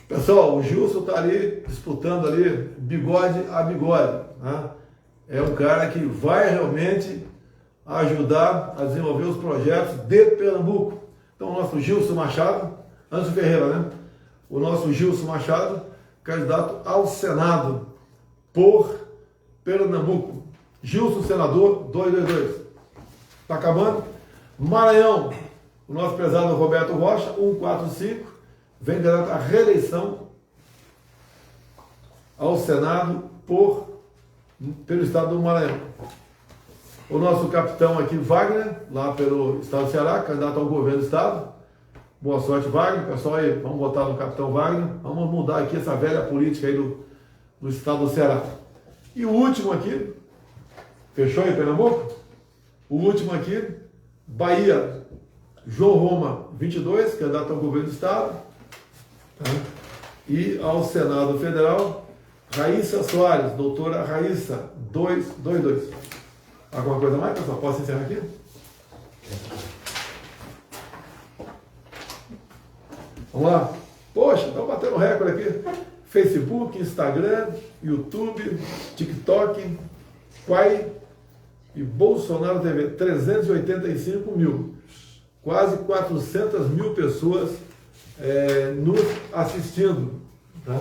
Pessoal, o Gilson está ali disputando ali bigode a bigode. Tá? É um cara que vai realmente ajudar a desenvolver os projetos de Pernambuco. Então, o nosso Gilson Machado, Anderson Ferreira, né? O nosso Gilson Machado, candidato ao Senado por Pernambuco. Gilson, senador, 222. Está acabando? Maranhão, o nosso prezado Roberto Rocha, 145, vem candidato à reeleição ao Senado pelo estado do Maranhão. O nosso capitão aqui, Wagner, lá pelo estado do Ceará, candidato ao governo do estado. Boa sorte, Wagner. Pessoal aí, vamos votar no capitão Wagner. Vamos mudar aqui essa velha política aí do estado do Ceará. E o último aqui, fechou em Pernambuco? O último aqui, Bahia, João Roma, 22, candidato ao governo do estado. Tá? E ao Senado Federal, Raíssa Soares, doutora Raíssa, 222. Alguma coisa mais, pessoal? Posso encerrar aqui? Vamos lá. Poxa, estamos batendo recorde aqui. Facebook, Instagram, YouTube, TikTok, Quai e Bolsonaro TV. 385 mil. Quase 400 mil pessoas nos assistindo. Tá?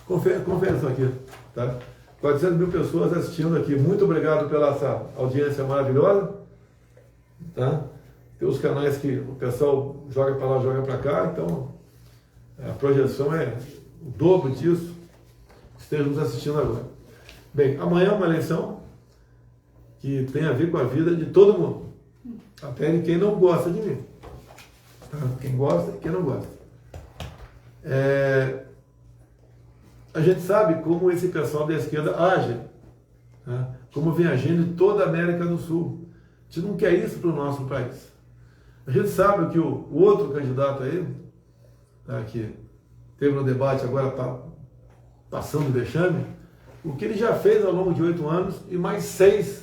Conferência aqui. Tá? 400 mil pessoas assistindo aqui. Muito obrigado pela essa audiência maravilhosa. Tá? Tem os canais que o pessoal joga para lá, joga para cá. Então, a projeção é o dobro disso. Estejam nos assistindo agora. Bem, amanhã é uma eleição que tem a ver com a vida de todo mundo. Até de quem não gosta de mim. Tá? Quem gosta e quem não gosta. A gente sabe como esse pessoal da esquerda age, né? Como vem agindo em toda a América do Sul. A gente não quer isso para o nosso país. A gente sabe que o outro candidato aí, tá, que teve no debate agora passando vexame, o que ele já fez ao longo de 8 anos e mais 6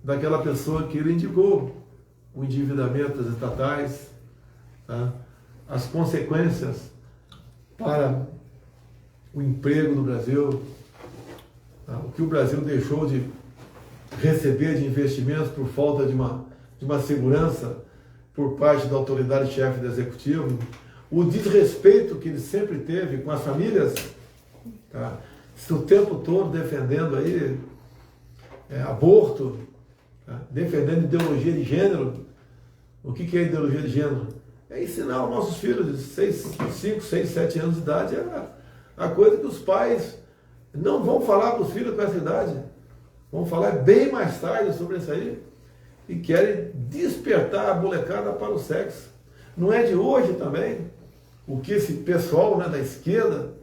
daquela pessoa que ele indicou, o endividamento das estatais, tá? As consequências para o emprego no Brasil, tá? O que o Brasil deixou de receber de investimentos por falta de uma segurança por parte da autoridade chefe do executivo, o desrespeito que ele sempre teve com as famílias, tá? o tempo todo defendendo aí aborto, tá? Defendendo ideologia de gênero. O que é ideologia de gênero? É ensinar aos nossos filhos de 5, 6, 7 anos de idade a coisa que os pais não vão falar para os filhos com essa idade. Vão falar bem mais tarde sobre isso aí e querem despertar a molecada para o sexo. Não é de hoje também o que esse pessoal, né, da esquerda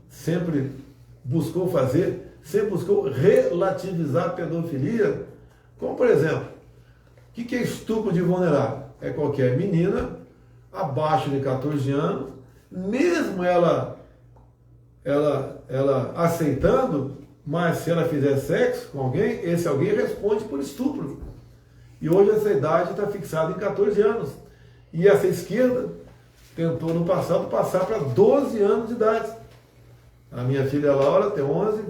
sempre buscou fazer, sempre buscou relativizar a pedofilia, como por exemplo, o que é estupro de vulnerável? É qualquer menina abaixo de 14 anos, mesmo ela aceitando, mas se ela fizer sexo com alguém, esse alguém responde por estupro. E hoje essa idade está fixada em 14 anos. E essa esquerda tentou no passado passar para 12 anos de idade. A minha filha Laura tem 11,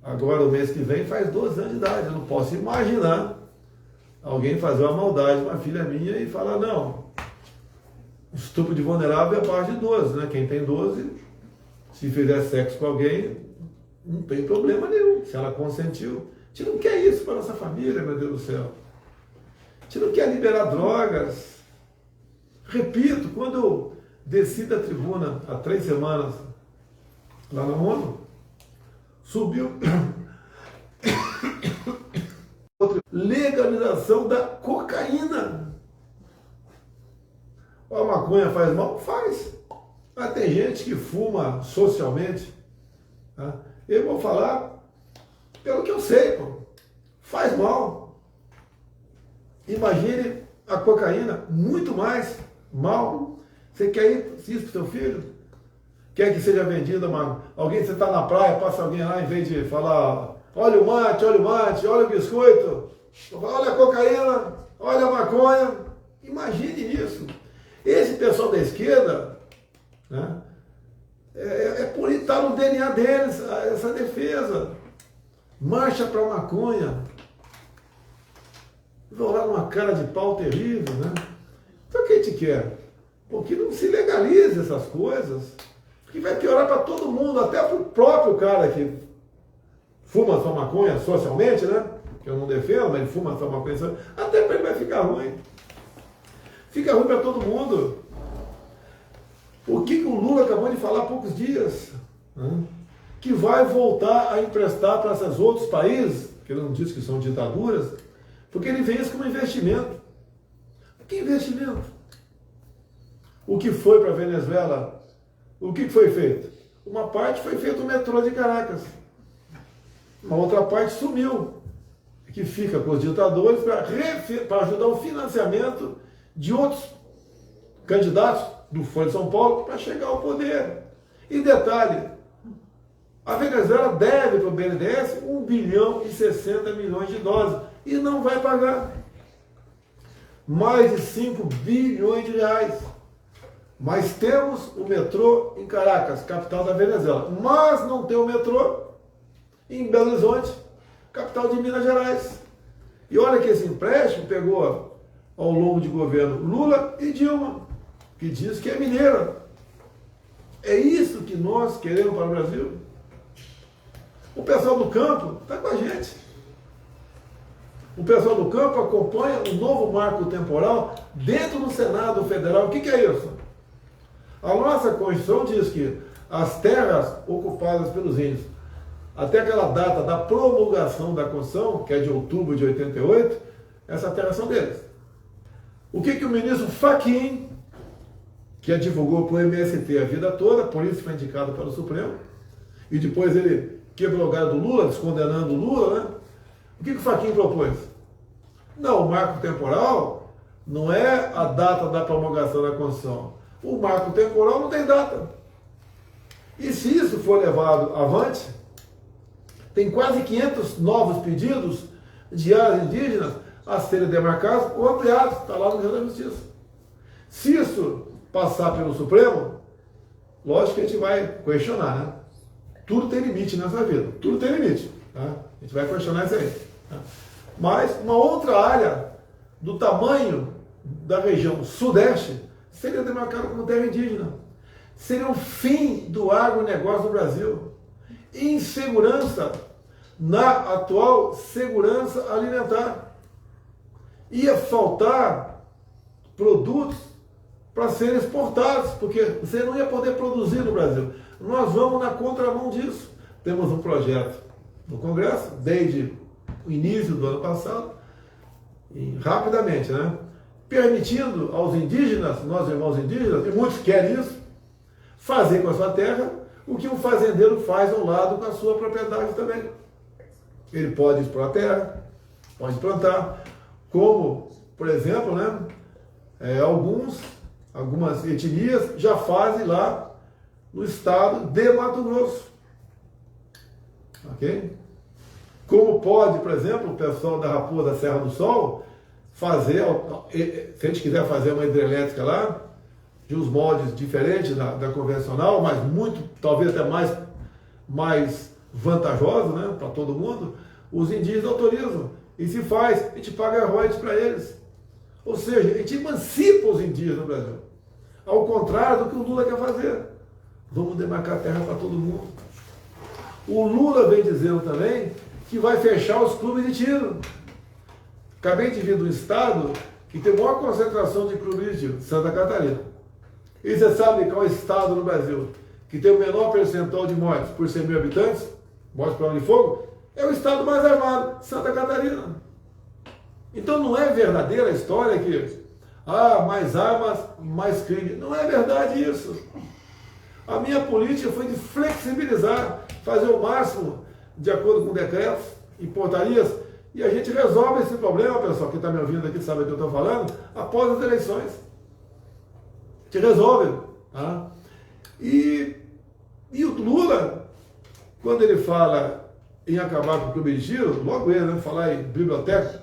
agora o mês que vem faz 12 anos de idade. Eu não posso imaginar alguém fazer uma maldade com uma filha minha e falar, não, estupro de vulnerável é abaixo de 12, né? Quem tem 12, se fizer sexo com alguém, não tem problema nenhum, se ela consentiu. A gente não quer isso para nossa família, meu Deus do céu. A gente não quer liberar drogas. Repito, quando eu desci da tribuna há 3 semanas, lá na ONU, subiu legalização da cocaína. A maconha faz mal? Faz. Mas tem gente que fuma socialmente. Tá? Eu vou falar pelo que eu sei, pô. Faz mal. Imagine a cocaína, muito mais mal. Você quer ir isso para o seu filho? Quer que seja vendida alguém, você está na praia, passa alguém lá, em vez de falar, olha o mate, olha o biscoito, olha a cocaína, olha a maconha. Imagine isso. Esse pessoal da esquerda, né, por estar no DNA deles, essa defesa. Marcha para a maconha. Vão lá numa cara de pau terrível, né? Então o que a gente quer? Porque não se legalize essas coisas, que vai piorar para todo mundo, até para o próprio cara que fuma sua maconha socialmente, né? Que eu não defendo, mas ele fuma sua maconha socialmente, até para ele vai ficar ruim. Fica ruim para todo mundo. O que o Lula acabou de falar há poucos dias? Né? Que vai voltar a emprestar para esses outros países, que ele não disse que são ditaduras, porque ele vê isso como investimento. Que investimento? O que foi para a Venezuela? O que foi feito? Uma parte foi feito o metrô de Caracas. Uma outra parte sumiu, que fica com os ditadores para ajudar o financiamento de outros candidatos do Foro de São Paulo para chegar ao poder. E detalhe, a Venezuela deve para o BNDES 1 bilhão e 60 milhões de dólares e não vai pagar. Mais de 5 bilhões de reais. Mas temos o metrô em Caracas, capital da Venezuela. Mas não tem o metrô em Belo Horizonte, capital de Minas Gerais. E olha que esse empréstimo pegou ao longo de governo Lula e Dilma, que diz que é mineira. É isso que nós queremos para o Brasil? O pessoal do campo está com a gente. O pessoal do campo acompanha o novo marco temporal dentro do Senado Federal. O que é isso? A nossa Constituição diz que as terras ocupadas pelos índios, até aquela data da promulgação da Constituição, que é de outubro de 88, essas terras são deles. O que o ministro Fachin, que divulgou para o MST a vida toda, por isso foi indicado pelo Supremo, e depois ele quebrou o galho do Lula, descondenando o Lula, né? O que o Fachin propôs? Não, o marco temporal não é a data da promulgação da Constituição. O marco temporal não tem data. E se isso for levado avante, tem quase 500 novos pedidos de áreas indígenas a serem demarcadas ou ampliadas. Está lá no Rio da Justiça. Se isso passar pelo Supremo, lógico que a gente vai questionar, né? Tudo tem limite nessa vida. Tudo tem limite. Tá? A gente vai questionar isso aí. Tá? Mas uma outra área do tamanho da região sudeste seria demarcada como terra indígena. Seria o fim do agronegócio no Brasil. insegurança na atual segurança alimentar. Ia faltar produtos para serem exportados, porque você não ia poder produzir no Brasil. Nós vamos na contramão disso. Temos um projeto no Congresso, desde o início do ano passado, e rapidamente, né? Permitindo aos indígenas, nossos irmãos indígenas, e muitos querem isso, fazer com a sua terra o que um fazendeiro faz ao lado com a sua propriedade também. Ele pode explorar a terra, pode plantar, como, por exemplo, né, algumas etnias já fazem lá no estado de Mato Grosso. Ok? Como pode, por exemplo, o pessoal da Raposa da Serra do Sol fazer, se a gente quiser fazer uma hidrelétrica lá, de uns moldes diferentes da convencional, mas muito, talvez até mais vantajoso, né, para todo mundo, os indígenas autorizam. E se faz, a gente paga royalties para eles. Ou seja, a gente emancipa os indígenas no Brasil. Ao contrário do que o Lula quer fazer. Vamos demarcar terra para todo mundo. O Lula vem dizendo também que vai fechar os clubes de tiro. Acabei de vir do estado que tem a maior concentração de clubes de tiro, Santa Catarina. E você sabe qual é o estado no Brasil que tem o menor percentual de mortes por 100 mil habitantes, mortes por arma de fogo? É o estado mais armado, Santa Catarina. Então não é verdadeira a história que mais armas, mais crime. Não é verdade isso. A minha política foi de flexibilizar, fazer o máximo de acordo com decretos e portarias, e a gente resolve esse problema, pessoal, que está me ouvindo aqui, sabe o que eu estou falando, após as eleições. A gente resolve. Tá? E o Lula, quando ele fala em acabar com o clube de tiro, logo ele, né, falar em biblioteca,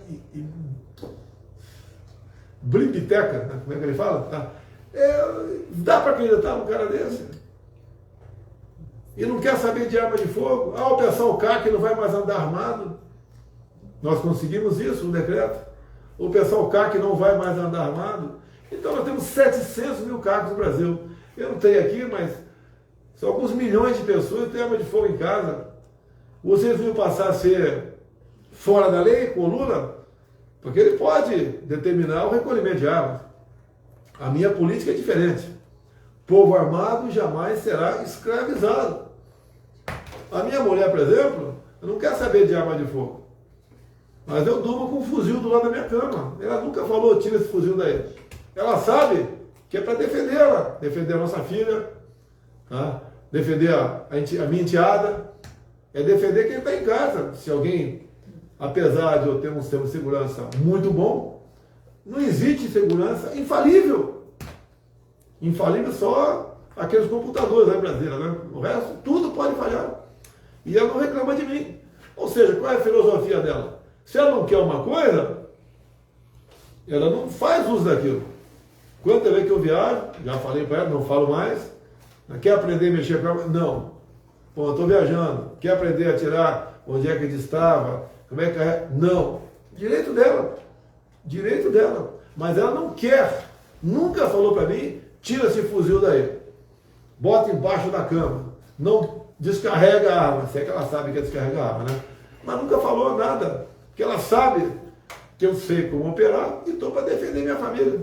biblioteca, né, como é que ele fala? Tá? Dá para acreditar num cara desse? E não quer saber de arma de fogo? O pessoal CAC não vai mais andar armado? Nós conseguimos isso no decreto. O pessoal CAC não vai mais andar armado? Então nós temos 700 mil CACs no Brasil. Eu não tenho aqui, mas são alguns milhões de pessoas que têm arma de fogo em casa. Vocês vão passar a ser fora da lei com o Lula? Porque ele pode determinar o recolhimento de armas. A minha política é diferente. Povo armado jamais será escravizado. A minha mulher, por exemplo, não quer saber de arma de fogo. Mas eu durmo com um fuzil do lado da minha cama. Ela nunca falou, tira esse fuzil daí. Ela sabe que é para defendê-la. Defender a nossa filha, tá? Defender a minha enteada. É defender quem está em casa. Se alguém, apesar de eu ter um sistema de segurança muito bom, não existe segurança infalível. Infalível só aqueles computadores aí brasileiros, né? O resto, tudo pode falhar. E ela não reclama de mim. Ou seja, qual é a filosofia dela? Se ela não quer uma coisa, ela não faz uso daquilo. Quanta vez que eu viajo, já falei para ela, não falo mais, quer aprender a mexer com ela? Não. Pô, eu estou viajando, quer aprender a tirar onde é que ele estava, como é que é? Não. Direito dela. Direito dela. Mas ela não quer. Nunca falou para mim, tira esse fuzil daí. Bota embaixo da cama. Não descarrega a arma. Se é que ela sabe que é descarregar a arma, né? Mas nunca falou nada. Porque ela sabe que eu sei como operar e estou para defender minha família.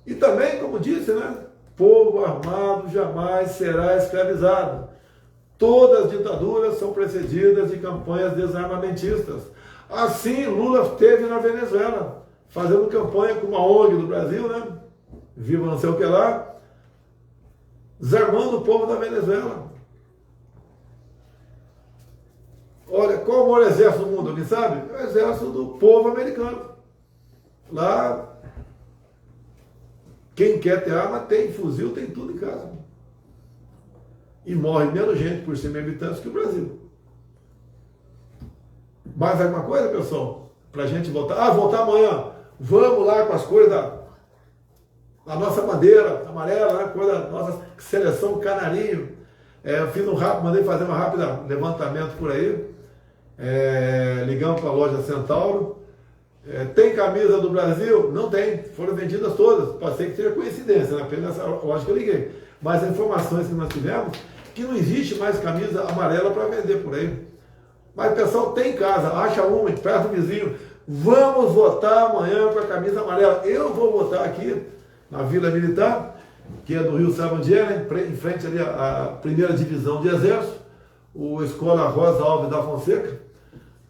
E também, como disse, né? Povo armado jamais será escravizado. Todas as ditaduras são precedidas de campanhas desarmamentistas. Assim, Lula esteve na Venezuela, fazendo campanha com uma ONG do Brasil, né? Viva não sei o que lá, desarmando o povo da Venezuela. Olha, qual o maior exército do mundo, alguém sabe? É o exército do povo americano. Lá, quem quer ter arma tem fuzil, tem tudo em casa. E morre menos gente por 100 mil habitantes que o Brasil. Mais alguma coisa, pessoal? Pra gente voltar. Voltar amanhã. Vamos lá com as cores da nossa bandeira amarela, né? Cor da nossa seleção canarinho. Eu fiz mandei fazer um rápido levantamento por aí. Ligamos para a loja Centauro. Tem camisa do Brasil? Não tem. Foram vendidas todas. Pode ser que seja coincidência, né? Apenas essa loja que eu liguei. Mas as informações que nós tivemos que não existe mais camisa amarela para vender por aí. Mas o pessoal tem em casa, acha uma, empresta o vizinho. Vamos votar amanhã com a camisa amarela. Eu vou votar aqui na Vila Militar, que é do Rio Sabandier, em frente ali à primeira divisão de exército, o Escola Rosa Alves da Fonseca.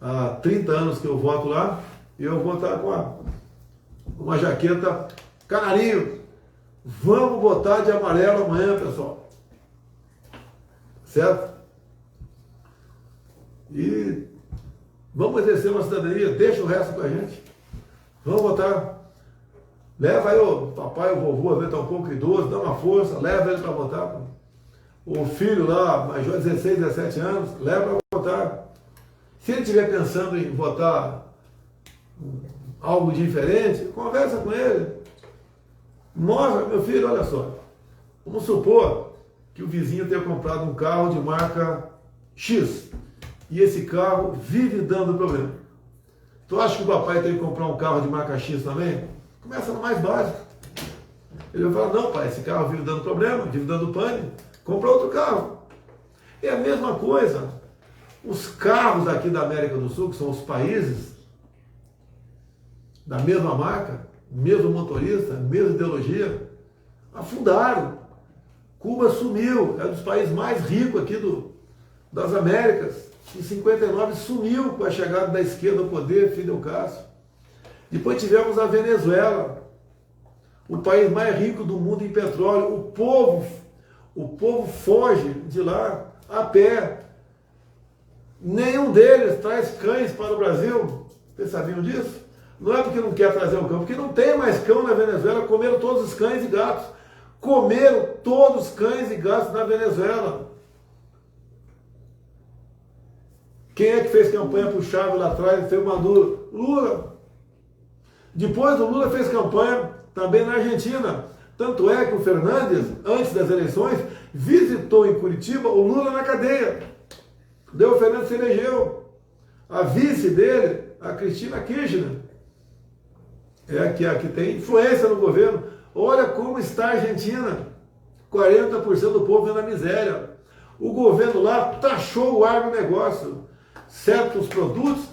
Há 30 anos que eu voto lá, e eu vou estar com uma jaqueta canarinho. Vamos votar de amarelo amanhã, pessoal. Certo? E vamos exercer uma cidadania, deixa o resto com a gente. Vamos votar. Leva aí o papai, o vovô, às vezes está um pouco idoso, dá uma força, leva ele para votar. O filho lá, major de 16, 17 anos, leva para votar. Se ele estiver pensando em votar algo diferente, conversa com ele. Mostra, meu filho, olha só. Vamos supor que o vizinho tenha comprado um carro de marca X. E esse carro vive dando problema. Tu acha que o papai tem que comprar um carro de marca X também? Começa no mais básico. Ele vai falar, não pai, esse carro vive dando problema, vive dando pane, compra outro carro. É a mesma coisa. Os carros aqui da América do Sul, que são os países da mesma marca, mesmo motorista, mesma ideologia, afundaram. Cuba sumiu, é um dos países mais ricos aqui das Américas. Em 59 sumiu com a chegada da esquerda ao poder, Fidel Castro. Depois tivemos a Venezuela, o país mais rico do mundo em petróleo. O povo foge de lá a pé. Nenhum deles traz cães para o Brasil. Vocês sabiam disso? Não é porque não quer trazer o cão, porque não tem mais cão na Venezuela. Comeram todos os cães e gatos. Comeram todos os cães e gatos na Venezuela. Quem é que fez campanha para o Chávez lá atrás? Foi o Maduro. Lula. Depois o Lula fez campanha também na Argentina. Tanto é que o Fernandes, antes das eleições, visitou em Curitiba o Lula na cadeia. Daí o Fernandes se elegeu. A vice dele, a Cristina Kirchner, é a que tem influência no governo. Olha como está a Argentina. 40% do povo é na miséria. O governo lá taxou o agronegócio. Certos produtos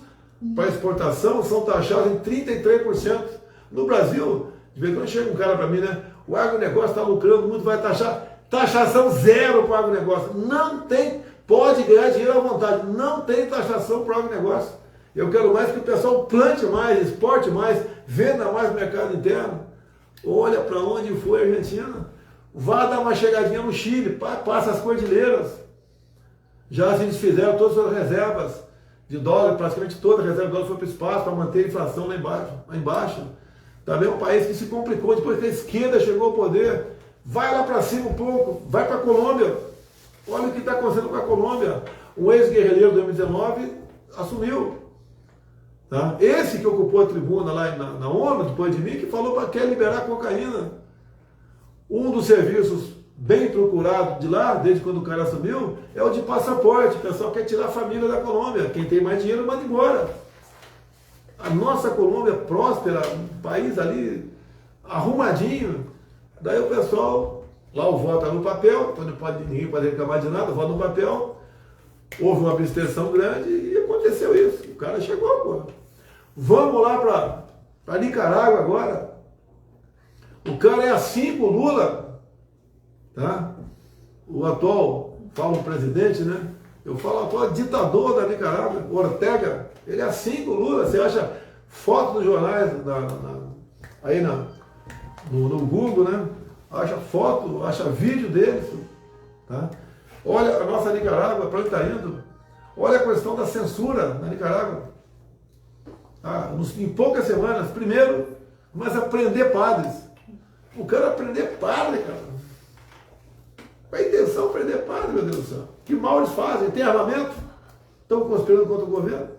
para exportação são taxados em 33%. No Brasil, de vez em quando chega um cara para mim, né? O agronegócio está lucrando muito, vai taxar. Taxação zero para o agronegócio. Não tem, pode ganhar dinheiro à vontade. Não tem taxação para o agronegócio. Eu quero mais que o pessoal plante mais, exporte mais, venda mais no mercado interno. Olha para onde foi a Argentina. Vá dar uma chegadinha no Chile, passa as cordilheiras. Já se desfizeram todas as suas reservas de dólar, praticamente toda a reserva de dólar foi para o espaço para manter a inflação lá embaixo. Também é um país que se complicou depois que a esquerda chegou ao poder. Vai lá para cima um pouco, vai para a Colômbia. Olha o que está acontecendo com a Colômbia. Um ex-guerrilheiro do M19 assumiu. Tá? Esse que ocupou a tribuna lá na ONU, depois de mim, que falou para quer liberar cocaína. Um dos serviços bem procurado de lá, desde quando o cara assumiu, é o de passaporte. O pessoal quer tirar a família da Colômbia. Quem tem mais dinheiro manda embora. A nossa Colômbia próspera, um país ali arrumadinho. Daí o pessoal, lá o voto é no papel, então ninguém pode reclamar de nada, vota no papel. Houve uma abstenção grande e aconteceu isso. O cara chegou, pô. Vamos lá para Nicarágua agora. O cara é assim com o Lula. Tá? O atual, falo presidente, né? Eu falo atual ditador da Nicarágua, Ortega, ele é assim com o Lula. Você acha foto nos jornais, aí no Google, né? Acha foto, acha vídeo deles. Tá? Olha a nossa Nicarágua, para onde está indo. Olha a questão da censura na Nicarágua. Em poucas semanas, primeiro, começa a prender padres. O cara prender padre, cara. Qual a intenção de prender padre, meu Deus do céu? Que mal eles fazem? Tem armamento? Estão conspirando contra o governo?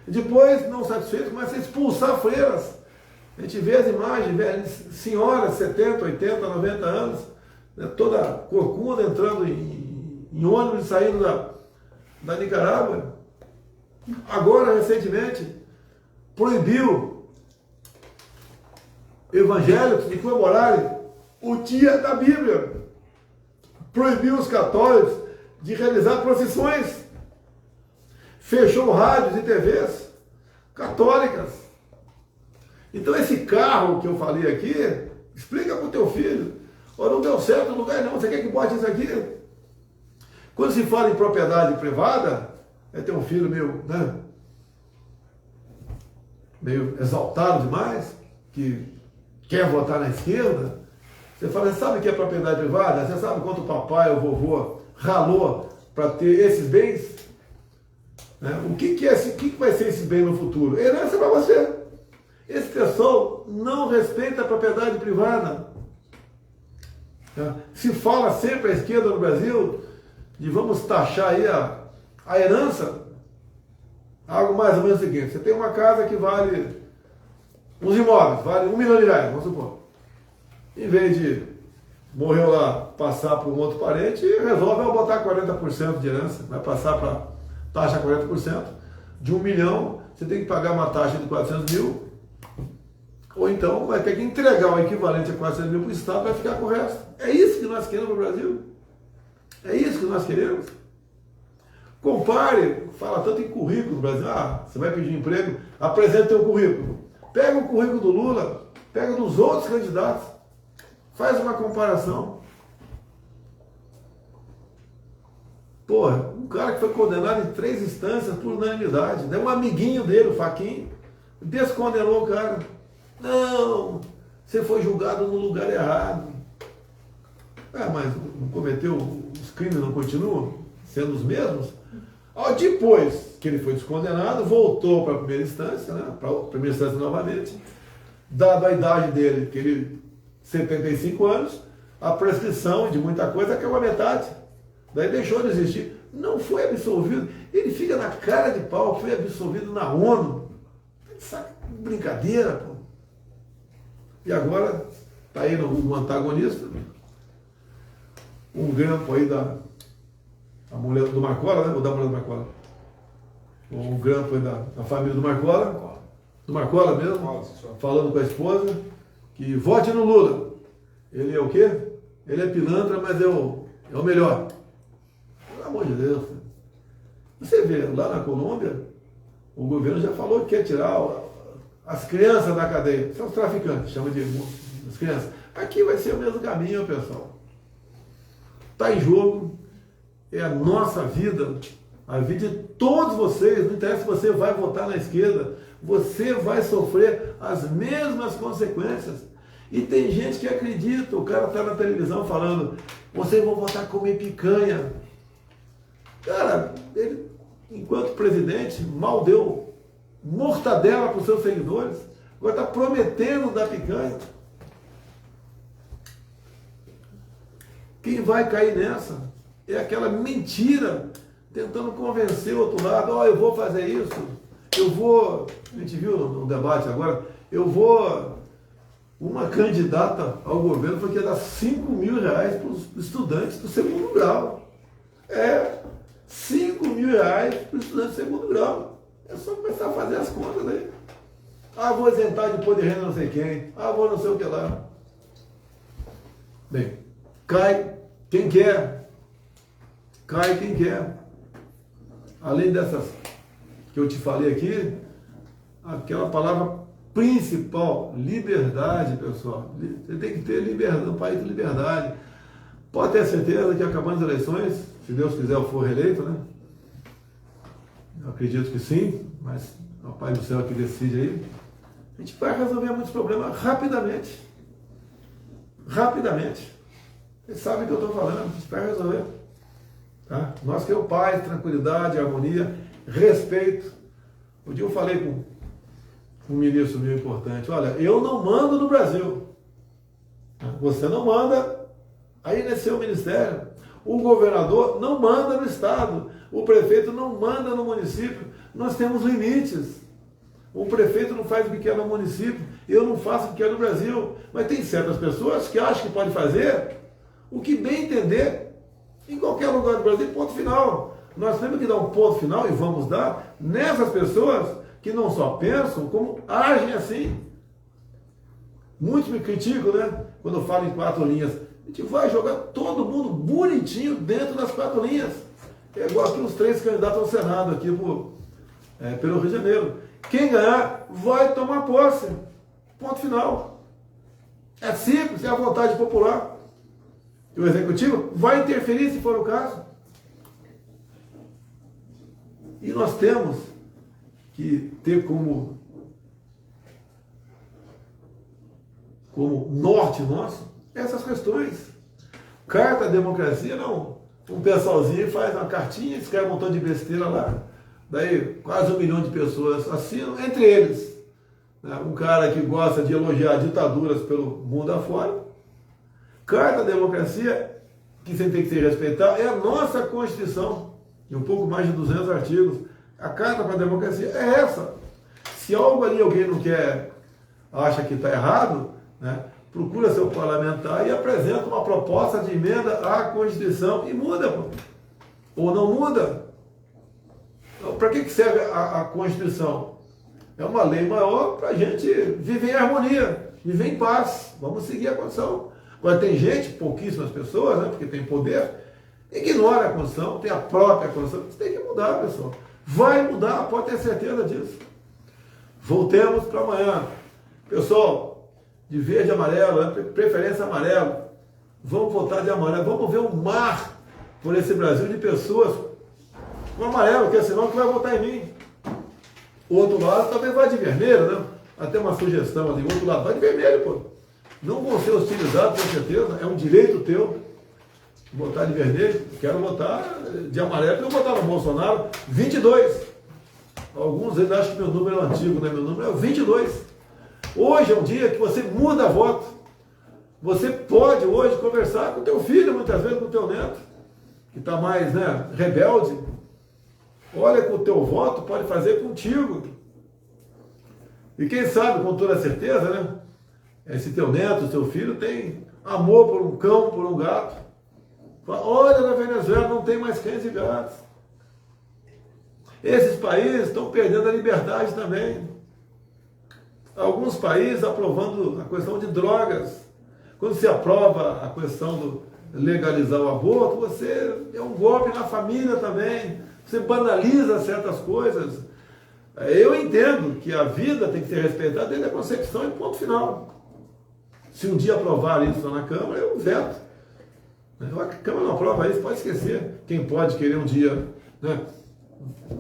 E depois, não satisfeitos, começa a expulsar freiras. A gente vê as imagens, velhas, senhoras, 70, 80, 90 anos, né, toda corcunda entrando em ônibus e saindo da Nicarágua. Agora, recentemente, proibiu evangélicos de comemorarem o dia da Bíblia. proibiu os católicos de realizar procissões, fechou rádios e TVs católicas. Então esse carro que eu falei aqui, explica para o teu filho, ou não deu certo no lugar não, você quer que bote isso aqui? Quando se fala em propriedade privada, tem um filho meio exaltado demais, que quer votar na esquerda, você fala, você sabe o que é propriedade privada? Você sabe quanto o papai ou o vovô ralou para ter esses bens? O que vai ser esse bem no futuro? Herança para você. Esse pessoal não respeita a propriedade privada. Se fala sempre à esquerda no Brasil de vamos taxar aí a herança, algo mais ou menos o seguinte, você tem uma casa que vale, uns imóveis, vale R$1 milhão, vamos supor. Em vez de morreu lá, passar para um outro parente, resolve botar 40% de herança, vai passar para taxa 40%, de 1 milhão, você tem que pagar uma taxa de 400 mil, ou então vai ter que entregar o equivalente a 400 mil para o Estado, vai ficar com o resto. É isso que nós queremos para o Brasil? É isso que nós queremos? Compare, fala tanto em currículo no Brasil, você vai pedir emprego, apresenta teu currículo. Pega o currículo do Lula, pega dos outros candidatos, faz uma comparação. Porra, um cara que foi condenado em 3 instâncias por unanimidade, né? Um amiguinho dele, o Fachin, descondenou o cara. Não, você foi julgado no lugar errado. Mas não cometeu, os crimes não continuam sendo os mesmos? Depois que ele foi descondenado, voltou para a primeira instância, para a primeira instância novamente, dado a idade dele, que ele 75 anos, a prescrição de muita coisa caiu a metade. Daí deixou de existir. Não foi absolvido. Ele fica na cara de pau, foi absolvido na ONU. Brincadeira, pô. E agora está aí no antagonista, um grampo aí da mulher do Marcola, ou da mulher do Marcola? Um grampo aí da família do Marcola mesmo, falando com a esposa, que vote no Lula. Ele é o quê? Ele é pilantra, mas é o melhor. Pelo amor de Deus. Você vê, lá na Colômbia, o governo já falou que quer tirar as crianças da cadeia. São os traficantes, chama de as crianças. Aqui vai ser o mesmo caminho, pessoal. Está em jogo, é a nossa vida, a vida de todos vocês. Não interessa se você vai votar na esquerda, você vai sofrer as mesmas consequências. E tem gente que acredita, o cara está na televisão falando, vocês vão votar comer picanha. Cara, ele, enquanto presidente, mal deu mortadela para os seus seguidores, agora está prometendo dar picanha. Quem vai cair nessa é aquela mentira, tentando convencer o outro lado, eu vou fazer isso, a gente viu no debate agora, uma candidata ao governo foi que ia dar R$5.000 para os estudantes do segundo grau. R$5.000 para os estudantes do segundo grau. É só começar a fazer as contas aí. Vou isentar de imposto de renda não sei quem. Vou não sei o que lá. Bem, cai quem quer. Cai quem quer. Além dessas que eu te falei aqui, aquela palavra principal, liberdade, pessoal. Você tem que ter liberdade, um país de liberdade. Pode ter certeza que acabando as eleições, se Deus quiser eu for reeleito, né? Eu acredito que sim, mas é o Pai do Céu que decide aí. A gente vai resolver muitos problemas rapidamente. Rapidamente. Vocês sabem o que eu estou falando, a gente vai resolver. Tá? Nós queremos paz, tranquilidade, harmonia, respeito. Um dia eu falei com um ministro meio importante, olha, eu não mando no Brasil. Você não manda aí nesse seu ministério. O governador não manda no estado. O prefeito não manda no município. Nós temos limites. O prefeito não faz o que quer no município. Eu não faço o que quer no Brasil. Mas tem certas pessoas que acham que pode fazer o que bem entender em qualquer lugar do Brasil, ponto final. Nós temos que dar um ponto final, e vamos dar, nessas pessoas que não só pensam, como agem assim. Muitos me criticam, né? Quando eu falo em 4 linhas. A gente vai jogar todo mundo bonitinho dentro das 4 linhas. É igual aqui os 3 candidatos ao Senado aqui pelo Rio de Janeiro. Quem ganhar vai tomar posse. Ponto final. É simples, é a vontade popular. E o Executivo vai interferir se for o caso. E nós temos que ter como norte nosso essas questões. Carta à democracia, não. Um pessoalzinho faz uma cartinha, escreve um montão de besteira lá. Daí quase 1 milhão de pessoas assinam, entre eles, né, um cara que gosta de elogiar ditaduras pelo mundo afora. Carta à democracia, que você tem que se respeitar, é a nossa Constituição, e um pouco mais de 200 artigos. A Carta para a Democracia é essa. Se algo ali alguém não quer, acha que está errado, né, procura seu parlamentar e apresenta uma proposta de emenda à Constituição e muda, pô. Ou não muda. Então, para que serve a Constituição? É uma lei maior para a gente viver em harmonia, viver em paz. Vamos seguir a Constituição. Agora tem gente, pouquíssimas pessoas, né, porque tem poder, ignora a Constituição, tem a própria Constituição. Isso tem que mudar, pessoal. Vai mudar, pode ter certeza disso. Voltemos para amanhã. Pessoal, de verde e amarelo, né, preferência amarelo. Vamos votar de amarelo. Vamos ver um mar por esse Brasil de pessoas com amarelo, que é sinal que vai votar em mim. O outro lado talvez vá de vermelho, né? Até uma sugestão ali. O outro lado vai de vermelho, pô. Não vão ser hostilizados, com certeza. É um direito teu votar de vermelho. Quero votar de amarelo. Eu vou votar no Bolsonaro 22. Alguns eles acham que meu número é antigo, né? Meu número é 22. Hoje é um dia que você muda voto. Você pode hoje conversar com o teu filho, muitas vezes com o teu neto, que está mais, né, rebelde. Olha que o teu voto pode fazer contigo. E quem sabe, com toda certeza, né? Esse teu neto, seu filho, tem amor por um cão, por um gato. Fala, olha, na Venezuela não tem mais cães e gatos. Esses países estão perdendo a liberdade também. Alguns países aprovando a questão de drogas. Quando se aprova a questão do legalizar o aborto, você é um golpe na família também. Você banaliza certas coisas. Eu entendo que a vida tem que ser respeitada desde a concepção e ponto final. Se um dia aprovar isso na Câmara, eu veto. A Câmara não aprova isso, pode esquecer. Quem pode querer um dia, né,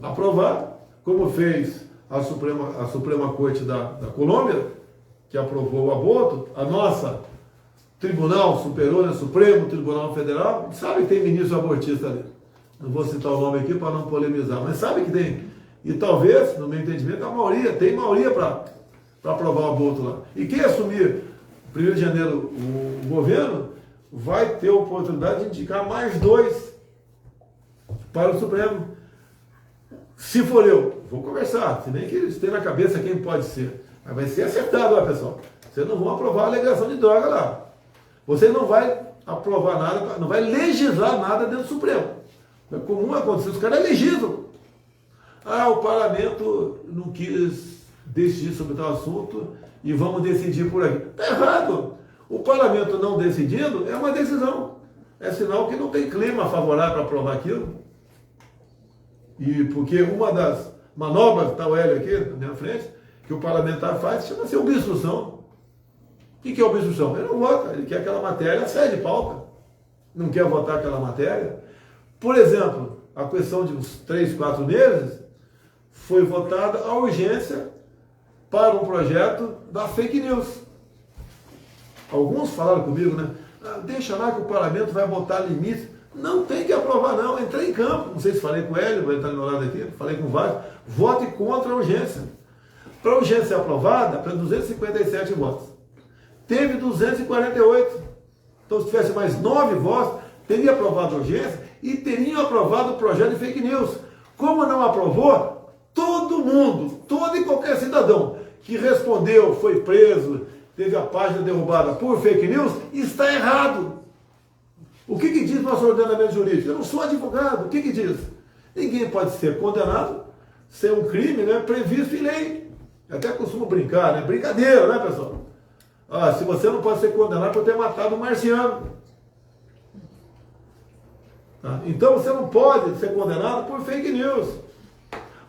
aprovar, como fez a Suprema Corte da Colômbia, que aprovou o aborto, a nossa Tribunal Superior, né, Supremo Tribunal Federal, sabe que tem ministro abortista ali. Não vou citar o nome aqui para não polemizar, mas sabe que tem. E talvez, no meu entendimento, tem maioria para aprovar o aborto lá. E quem assumir 1º de janeiro o governo, vai ter a oportunidade de indicar mais 2 para o Supremo. Se for eu, vou conversar, se bem que eles têm na cabeça quem pode ser. Mas vai ser acertado lá, pessoal. Vocês não vão aprovar a alegação de droga lá. Você não vai aprovar nada, não vai legislar nada dentro do Supremo. É comum acontecer, os caras legislam. O parlamento não quis decidir sobre tal assunto e vamos decidir por aqui. Está errado. O parlamento não decidindo é uma decisão. É sinal que não tem clima favorável para aprovar aquilo. E porque uma das manobras, está o Hélio aqui na minha frente, que o parlamentar faz, chama-se obstrução. O que é obstrução? Ele não vota, ele quer aquela matéria, sai de pauta. Não quer votar aquela matéria. Por exemplo, a questão de uns 3, 4 meses, foi votada a urgência para um projeto da fake news. Alguns falaram comigo, né? Deixa lá que o parlamento vai botar limites. Não tem que aprovar, não. Entrei em campo. Não sei se falei com ele, vai estar do meu lado aqui. Falei com vários. Vote contra a urgência. Para a urgência ser aprovada, para 257 votos. Teve 248. Então, se tivesse mais 9 votos, teria aprovado a urgência e teriam aprovado o projeto de fake news. Como não aprovou, todo mundo, todo e qualquer cidadão que respondeu, foi preso, teve a página derrubada por fake news, está errado. O que diz nosso ordenamento jurídico? Eu não sou advogado. O que diz? Ninguém pode ser condenado sem um crime, né, previsto em lei. Eu até costumo brincar, né? Brincadeira, né, pessoal? Se você não pode ser condenado por ter matado um marciano. Tá? Então você não pode ser condenado por fake news.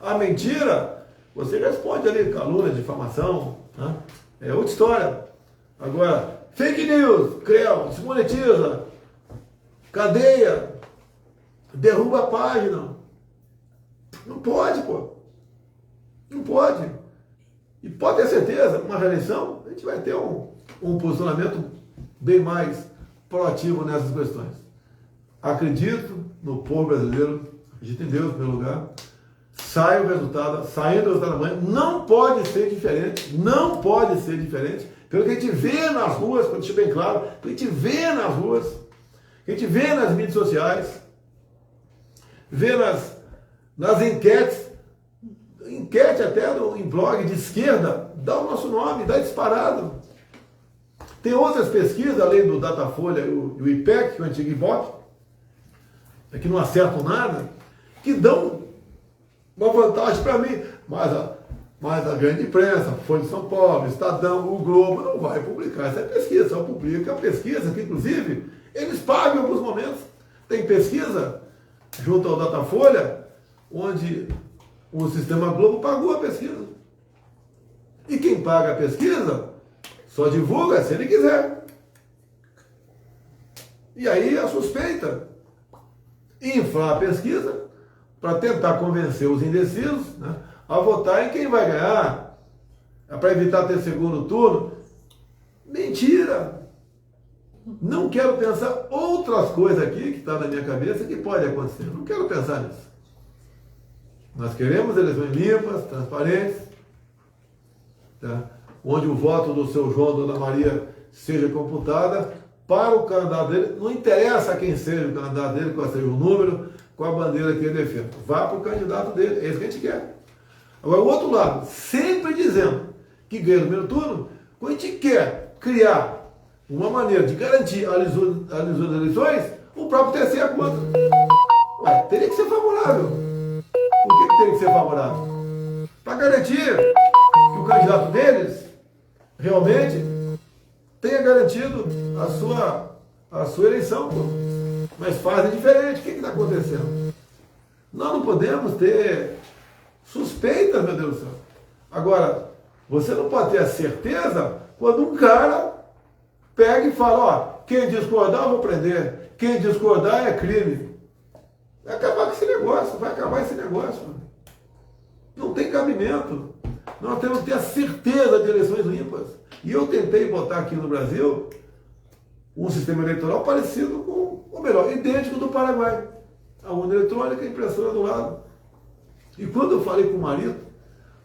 A mentira, você responde ali, calúnia, difamação, tá? É outra história. Agora, fake news, CREL, desmonetiza, cadeia, derruba a página. Não pode, pô. Não pode. E pode ter certeza, uma reeleição, a gente vai ter um posicionamento bem mais proativo nessas questões. Acredito no povo brasileiro, acredito em Deus em primeiro lugar. Sai o resultado, saindo o resultado amanhã, não pode ser diferente, não pode ser diferente. Pelo que a gente vê nas ruas, para deixar bem claro, que a gente vê nas ruas, que a gente vê nas mídias sociais, vê nas enquetes, enquete até em blog de esquerda, dá o nosso nome, dá disparado. Tem outras pesquisas, além do Datafolha e o IPEC, que é o antigo IBOP, que não acertam nada, que dão uma vantagem para mim. Mas a grande imprensa, Folha de São Paulo, Estadão, o Globo, não vai publicar essa pesquisa, só publica a pesquisa, que inclusive eles pagam em alguns momentos. Tem pesquisa junto ao Datafolha, onde o Sistema Globo pagou a pesquisa. E quem paga a pesquisa só divulga se ele quiser. E aí a suspeita, inflar a pesquisa para tentar convencer os indecisos, né, a votar em quem vai ganhar, para evitar ter segundo turno. Mentira! Não quero pensar outras coisas aqui que está na minha cabeça que pode acontecer. Não quero pensar nisso. Nós queremos eleições limpas, transparentes, tá? Onde o voto do seu João, Dona Maria, seja computada para o candidato dele. Não interessa quem seja o candidato dele, qual seja o número, qual a bandeira que ele defenda. Vá para o candidato dele, é isso que a gente quer. Agora, o outro lado, sempre dizendo que ganha no primeiro turno, quando a gente quer criar uma maneira de garantir a lisura das eleições, o próprio TSE é contra. Ué, teria que ser favorável. Por que teria que ser favorável? Para garantir que o candidato deles realmente tenha garantido a sua eleição. Pô. Mas fazem diferente. O que está acontecendo? Nós não podemos ter suspeita, meu Deus do céu. Agora, você não pode ter a certeza quando um cara pega e fala, ó, quem discordar eu vou prender, quem discordar é crime. Vai acabar com esse negócio, vai acabar esse negócio. Não tem cabimento. Nós temos que ter a certeza de eleições limpas. E eu tentei botar aqui no Brasil um sistema eleitoral parecido com, ou melhor, idêntico do Paraguai. A urna eletrônica, a impressora do lado. E quando eu falei com o marido,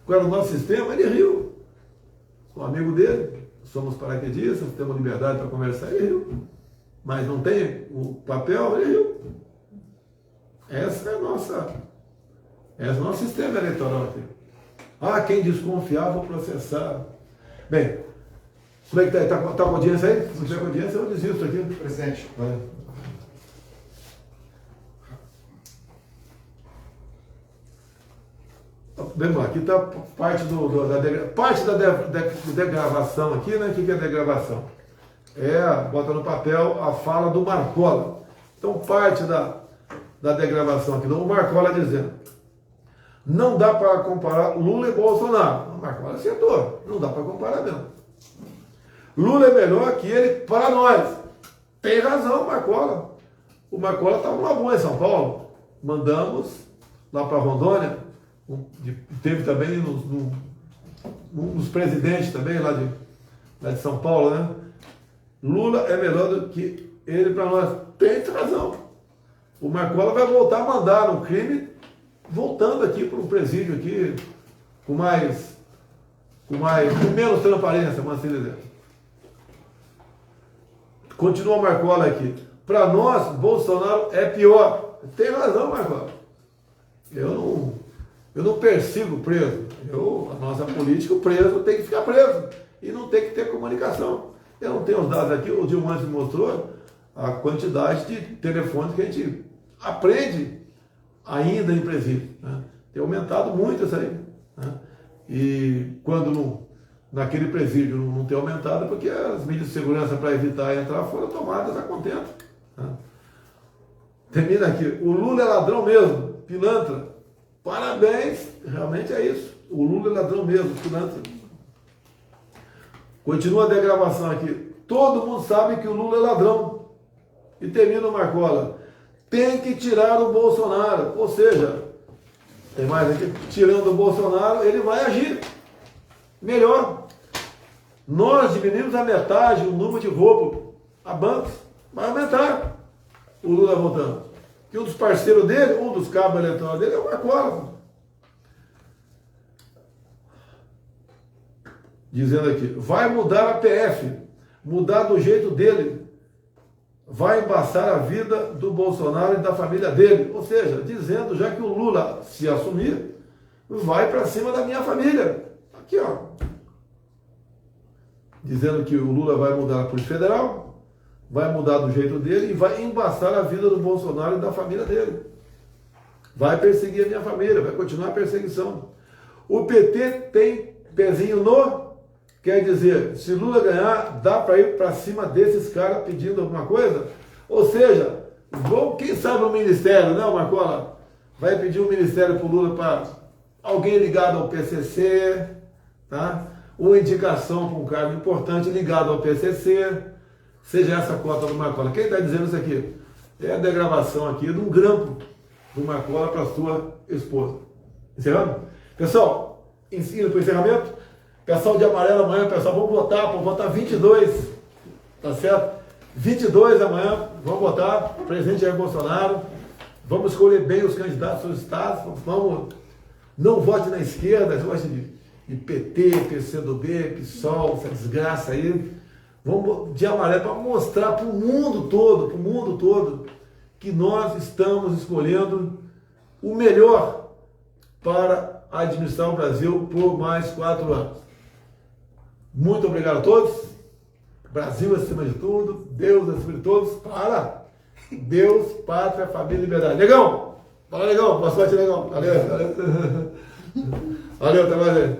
qual era o nosso sistema, ele riu. O amigo dele, somos paraquedistas, temos liberdade para conversar, ele riu. Mas não tem o papel, ele riu. Esse é o nosso sistema eleitoral aqui. Ah, quem desconfiar, vou processar. Bem, como é que está? Está com audiência aí? Se não tiver com audiência, eu desisto aqui. Presidente. Vai. Bem, aqui está parte da degravação aqui, né? O que é degravação? Bota no papel a fala do Marcola. Então, parte da degravação aqui, o Marcola dizendo, não dá para comparar Lula e Bolsonaro. O Marcola acertou, não dá para comparar mesmo. Lula é melhor que ele para nós. Tem razão o Marcola. O Marcola estava numa boa em São Paulo. Mandamos lá para Rondônia. Teve também um dos presidentes também lá de São Paulo, né? Lula é melhor do que ele para nós. Tem razão. O Marcola vai voltar a mandar um crime, voltando aqui para um presídio aqui, com menos transparência, vamos assim dizer. Continua o Marcola aqui. Para nós, Bolsonaro é pior. Tem razão, Marcola. Eu não persigo preso. A nossa política, o preso tem que ficar preso. E não tem que ter comunicação. Eu não tenho os dados aqui, o Dilma mostrou a quantidade de telefones que a gente aprende ainda em presídio. Né? Tem aumentado muito isso aí. Né? E quando naquele presídio não tem aumentado, porque as medidas de segurança para evitar entrar foram tomadas a contento. Né? Termina aqui. O Lula é ladrão mesmo, pilantra. Parabéns, realmente é isso. O Lula é ladrão mesmo, pilantra. Continua a degravação aqui. Todo mundo sabe que o Lula é ladrão. E termina o Marcola. Tem que tirar o Bolsonaro. Ou seja, tem mais aqui, tirando o Bolsonaro, ele vai agir melhor. Nós diminuímos a metade o número de roubo a bancos. Vai aumentar o Lula voltando. Que um dos parceiros dele, um dos cabos eleitorais dele é o Marcola. Dizendo aqui, vai mudar a PF, mudar do jeito dele, vai embaçar a vida do Bolsonaro e da família dele. Ou seja, dizendo já que o Lula, se assumir, vai para cima da minha família. Aqui, ó. Dizendo que o Lula vai mudar a Polícia Federal, vai mudar do jeito dele e vai embaçar a vida do Bolsonaro e da família dele. Vai perseguir a minha família, vai continuar a perseguição. O PT tem pezinho no... Quer dizer, se Lula ganhar, dá para ir para cima desses caras pedindo alguma coisa? Ou seja, quem sabe o ministério, né, Marcola? Vai pedir um ministério para o Lula para alguém ligado ao PCC, tá? Uma indicação para um cargo importante ligado ao PCC, seja essa cota do Marcola. Quem está dizendo isso aqui? É a degravação aqui de um grampo do Marcola para a sua esposa. Encerrando? Pessoal, ensino para o encerramento. Pessoal de amarelo amanhã, pessoal, vamos votar 22, tá certo? 22 amanhã, vamos votar, presidente Jair Bolsonaro, vamos escolher bem os candidatos dos estados, vamos, não vote na esquerda, vote de PT, PCdoB, PSOL, essa desgraça aí, vamos de amarelo para mostrar para o mundo todo, que nós estamos escolhendo o melhor para administrar o Brasil por mais 4 anos. Muito obrigado a todos. Brasil acima de tudo. Deus acima de todos. Para! Deus, pátria, família e liberdade. Negão! Fala, Negão. Boa sorte, Negão. Valeu. Valeu, até mais.